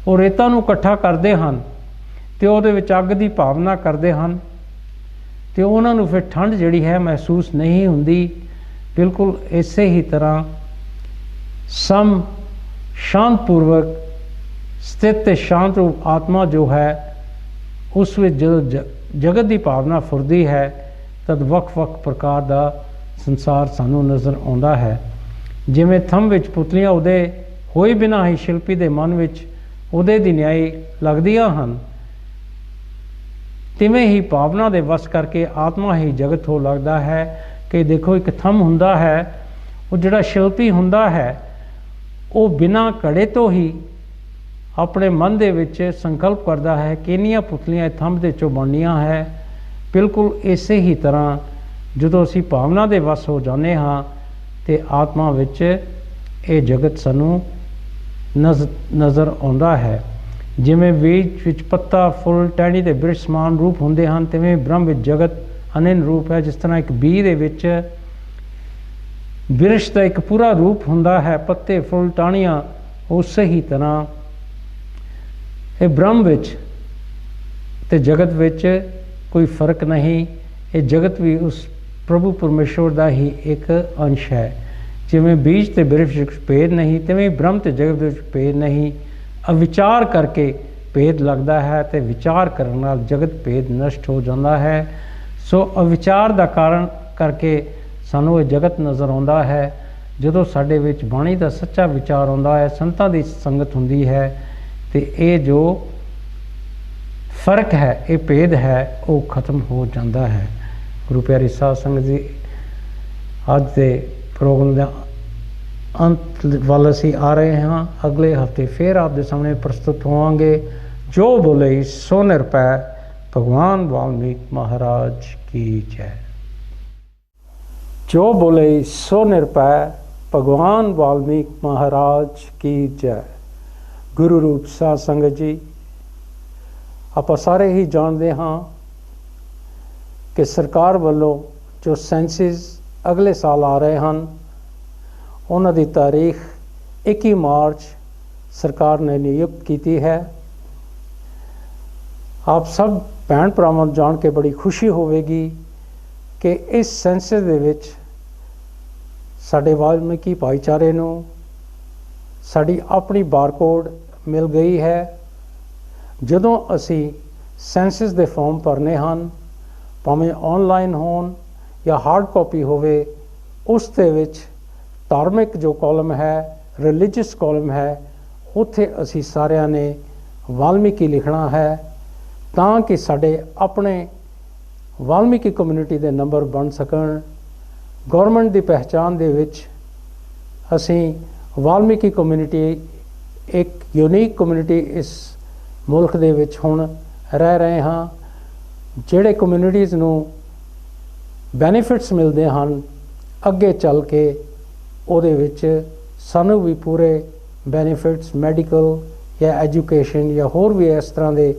ਉਹ ਰੇਤਾਂ ਨੂੰ ਇਕੱਠਾ ਕਰਦੇ ਹਨ ਤੇ ਉਹਦੇ ਵਿੱਚ ਅੱਗ ਦੀ ਭਾਵਨਾ ਕਰਦੇ ਹਨ ਤੇ ਉਹਨਾਂ ਨੂੰ ਫਿਰ ਠੰਡ ਜਿਹੜੀ ਹੈ ਮਹਿਸੂਸ ਨਹੀਂ ਹੁੰਦੀ। ਬਿਲਕੁਲ ਇਸੇ ਹੀ ਤਰ੍ਹਾਂ ਸਮ ਸ਼ਾਂਤਪੂਰਵਕ ਸਥਿਤ ਤੇ ਸ਼ਾਂਤ ਰੂਪ ਆਤਮਾ ਜੋ ਹੈ ਉਸ ਵਿੱਚ ਜਦੋਂ ਜਗਤ ਦੀ ਭਾਵਨਾ ਫੁਰਦੀ ਹੈ ਤਦ ਵੱਖ-ਵੱਖ ਪ੍ਰਕਾਰ ਦਾ ਸੰਸਾਰ ਸਾਨੂੰ ਨਜ਼ਰ ਆਉਂਦਾ ਹੈ। ਜਿਵੇਂ ਥੰਮ ਵਿੱਚ ਪੁਤਲੀਆਂ ਉਹਦੇ ਹੋਏ ਬਿਨਾਂ ਹੀ ਸ਼ਿਲਪੀ ਦੇ ਮਨ ਵਿੱਚ ਉਹਦੇ ਦੀ ਨਿਆਈ ਲੱਗਦੀਆਂ ਹਨ, ਤਿਵੇਂ ਹੀ ਭਾਵਨਾ ਦੇ ਵਸ ਕਰਕੇ ਆਤਮਾ ਹੀ ਜਗਤ ਹੋ ਲੱਗਦਾ ਹੈ ਕਿ ਦੇਖੋ ਇੱਕ ਥੰਮ ਹੁੰਦਾ ਹੈ, ਉਹ ਜਿਹੜਾ ਸ਼ਿਲਪੀ ਹੁੰਦਾ ਹੈ ਉਹ ਬਿਨਾਂ ਘੜੇ ਤੋਂ ਹੀ ਆਪਣੇ ਮਨ ਦੇ ਵਿੱਚ ਸੰਕਲਪ ਕਰਦਾ ਹੈ ਕਿ ਇੰਨੀਆਂ ਪੁਤਲੀਆਂ ਇਹ ਥੰਮ ਦੇ ਚੋਂ ਬਣਨੀਆਂ ਹੈ। ਬਿਲਕੁਲ ਇਸੇ ਹੀ ਤਰ੍ਹਾਂ ਜਦੋਂ ਅਸੀਂ ਭਾਵਨਾ ਦੇ ਵਸ ਹੋ ਜਾਂਦੇ ਹਾਂ ਤੇ ਆਤਮਾ ਵਿੱਚ ਇਹ ਜਗਤ ਸਾਨੂੰ ਨਜ਼ਰ ਆਉਂਦਾ ਹੈ। ਜਿਵੇਂ ਬੀਜ ਵਿੱਚ ਪੱਤਾ, ਫੁੱਲ, ਟਹਿਣੀ ਤੇ ਬਿਰਛ ਸਮਾਨ ਰੂਪ ਹੁੰਦੇ ਹਨ, ਤਿਵੇਂ ਬ੍ਰਹਮ ਵਿੱਚ ਜਗਤ ਅਨੰਨ ਰੂਪ ਹੈ। ਜਿਸ ਤਰ੍ਹਾਂ ਇੱਕ ਬੀਜ ਦੇ ਵਿੱਚ ਬਿਰਛ ਦਾ ਇੱਕ ਪੂਰਾ ਰੂਪ ਹੁੰਦਾ ਹੈ, ਪੱਤੇ, ਫੁੱਲ, ਟਾਹਣੀਆਂ, ਉਸੇ ਹੀ ਤਰ੍ਹਾਂ ਇਹ ਬ੍ਰਹਮ ਵਿੱਚ ਤੇ ਜਗਤ ਵਿੱਚ ਕੋਈ ਫਰਕ ਨਹੀਂ। ਇਹ ਜਗਤ ਵੀ ਉਸ ਪ੍ਰਭੂ ਪਰਮੇਸ਼ਵਰ ਦਾ ਹੀ ਇੱਕ ਅੰਸ਼ ਹੈ। ਜਿਵੇਂ ਬੀਜ ਤੇ ਬਿਰਛ ਵਿੱਚ ਭੇਦ ਨਹੀਂ, ਤਿਵੇਂ ਬ੍ਰਹਮ ਤੇ ਜਗਤ ਵਿੱਚ ਭੇਦ ਨਹੀਂ। ਅਵਿਚਾਰ ਕਰਕੇ ਭੇਦ ਲੱਗਦਾ ਹੈ ਤੇ ਵਿਚਾਰ ਕਰਨ ਨਾਲ ਜਗਤ ਭੇਦ ਨਸ਼ਟ ਹੋ ਜਾਂਦਾ ਹੈ। ਸੋ ਅਵਿਚਾਰ ਦਾ ਕਾਰਨ ਕਰਕੇ ਸਾਨੂੰ ਇਹ ਜਗਤ ਨਜ਼ਰ ਆਉਂਦਾ ਹੈ। ਜਦੋਂ ਸਾਡੇ ਵਿੱਚ ਬਾਣੀ ਦਾ ਸੱਚਾ ਵਿਚਾਰ ਆਉਂਦਾ ਹੈ, ਸੰਤਾਂ ਦੀ ਸੰਗਤ ਹੁੰਦੀ ਹੈ ਤੇ ਇਹ ਜੋ ਫਰਕ ਹੈ, ਇਹ ਭੇਦ ਹੈ, ਉਹ ਖਤਮ ਹੋ ਜਾਂਦਾ ਹੈ। ਗੁਰੂ ਪਿਆਰੀ ਸਾਧ ਸੰਗਤ ਜੀ, ਅੱਜ ਦੇ ਪ੍ਰੋਗਰਾਮ ਦਾ ਅੰਤ ਵੱਲ ਅਸੀਂ ਆ ਰਹੇ ਹਾਂ। ਅਗਲੇ ਹਫਤੇ ਫਿਰ ਆਪ ਦੇ ਸਾਹਮਣੇ ਪ੍ਰਸਤੁਤ ਹੋਵਾਂਗੇ। ਜੋ ਬੋਲੇ ਸੋ ਨਿਰਭੈ। ਭਗਵਾਨ ਵਾਲਮੀਕ ਮਹਾਰਾਜ की जय। जो बोले सो निरभै। भगवान वाल्मीक महाराज की जय। गुरु रूप साध संगत जी, ਆਪਾਂ ਸਾਰੇ ਹੀ ਜਾਣਦੇ ਹਾਂ ਕਿ ਸਰਕਾਰ ਵੱਲੋਂ ਜੋ ਸੈਂਸਿਸ ਅਗਲੇ ਸਾਲ ਆ ਰਹੇ ਹਨ, ਉਹਨਾਂ ਦੀ ਤਾਰੀਖ 21 ਮਾਰਚ ਸਰਕਾਰ ਨੇ ਨਿਯੁਕਤ ਕੀਤੀ ਹੈ। ਆਪ ਸਭ ਭੈਣ ਭਰਾਵਾਂ ਨੂੰ ਜਾਣ ਕੇ ਬੜੀ ਖੁਸ਼ੀ ਹੋਵੇਗੀ ਕਿ ਇਸ ਸੈਂਸਸ ਦੇ ਵਿੱਚ ਸਾਡੇ ਵਾਲਮੀਕੀ ਭਾਈਚਾਰੇ ਨੂੰ ਸਾਡੀ ਆਪਣੀ ਬਾਰਕੋਡ ਮਿਲ ਗਈ ਹੈ। ਜਦੋਂ ਅਸੀਂ ਸੈਂਸਸ ਦੇ ਫਾਰਮ ਭਰਨੇ ਹਨ, ਭਾਵੇਂ ਆਨਲਾਈਨ ਹੋਣ ਜਾਂ ਹਾਰਡ ਕਾਪੀ ਹੋਵੇ, ਉਸ ਦੇ ਵਿੱਚ ਧਾਰਮਿਕ ਜੋ ਕਾਲਮ ਹੈ, ਰਿਲੀਜੀਅਸ ਕਾਲਮ ਹੈ, ਉੱਥੇ ਅਸੀਂ ਸਾਰਿਆਂ ਨੇ ਵਾਲਮੀਕੀ ਲਿਖਣਾ ਹੈ ਤਾਂ ਕਿ ਸਾਡੇ ਆਪਣੇ ਵਾਲਮੀਕੀ ਕਮਿਊਨਿਟੀ ਦੇ ਨੰਬਰ ਬਣ ਸਕਣ। ਗੌਰਮੈਂਟ ਦੀ ਪਹਿਚਾਣ ਦੇ ਵਿੱਚ ਅਸੀਂ ਵਾਲਮੀਕੀ ਕਮਿਊਨਿਟੀ ਇੱਕ ਯੂਨੀਕ ਕਮਿਊਨਿਟੀ ਇਸ ਮੁਲਕ ਦੇ ਵਿੱਚ ਹੁਣ ਰਹਿ ਰਹੇ ਹਾਂ। ਜਿਹੜੇ ਕਮਿਊਨਿਟੀਜ਼ ਨੂੰ ਬੈਨੀਫਿਟਸ ਮਿਲਦੇ ਹਨ, ਅੱਗੇ ਚੱਲ ਕੇ ਉਹਦੇ ਵਿੱਚ ਸਾਨੂੰ ਵੀ ਪੂਰੇ ਬੈਨੀਫਿਟਸ, ਮੈਡੀਕਲ ਜਾਂ ਐਜੂਕੇਸ਼ਨ ਜਾਂ ਹੋਰ ਵੀ ਇਸ ਤਰ੍ਹਾਂ ਦੇ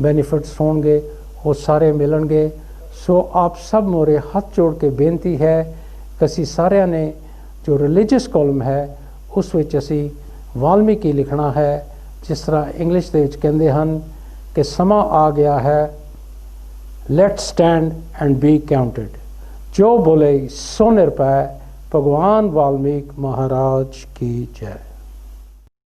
ਬੈਨੀਫਿਟਸ ਹੋਣਗੇ, ਉਹ ਸਾਰੇ ਮਿਲਣਗੇ। ਸੋ ਆਪ ਸਭ ਮੋਰੇ ਹੱਥ ਜੋੜ ਕੇ ਬੇਨਤੀ ਹੈ ਕਿ ਅਸੀਂ ਸਾਰਿਆਂ ਨੇ ਜੋ ਰਿਲੀਜੀਅਸ ਕਾਲਮ ਹੈ ਉਸ ਵਿੱਚ ਅਸੀਂ ਵਾਲਮੀਕੀ ਲਿਖਣਾ ਹੈ। ਜਿਸ ਤਰ੍ਹਾਂ ਇੰਗਲਿਸ਼ ਦੇ ਵਿੱਚ ਕਹਿੰਦੇ ਹਨ ਕਿ ਸਮਾਂ ਆ ਗਿਆ ਹੈ, light stand and B counted. ਜੋ ਬੋਲੇ ਸੋ ਨਿਰਭੈ। ਭਗਵਾਨ ਵਾਲਮੀਕ ਮਹਾਰਾਜ ਕੀ ਜੈ।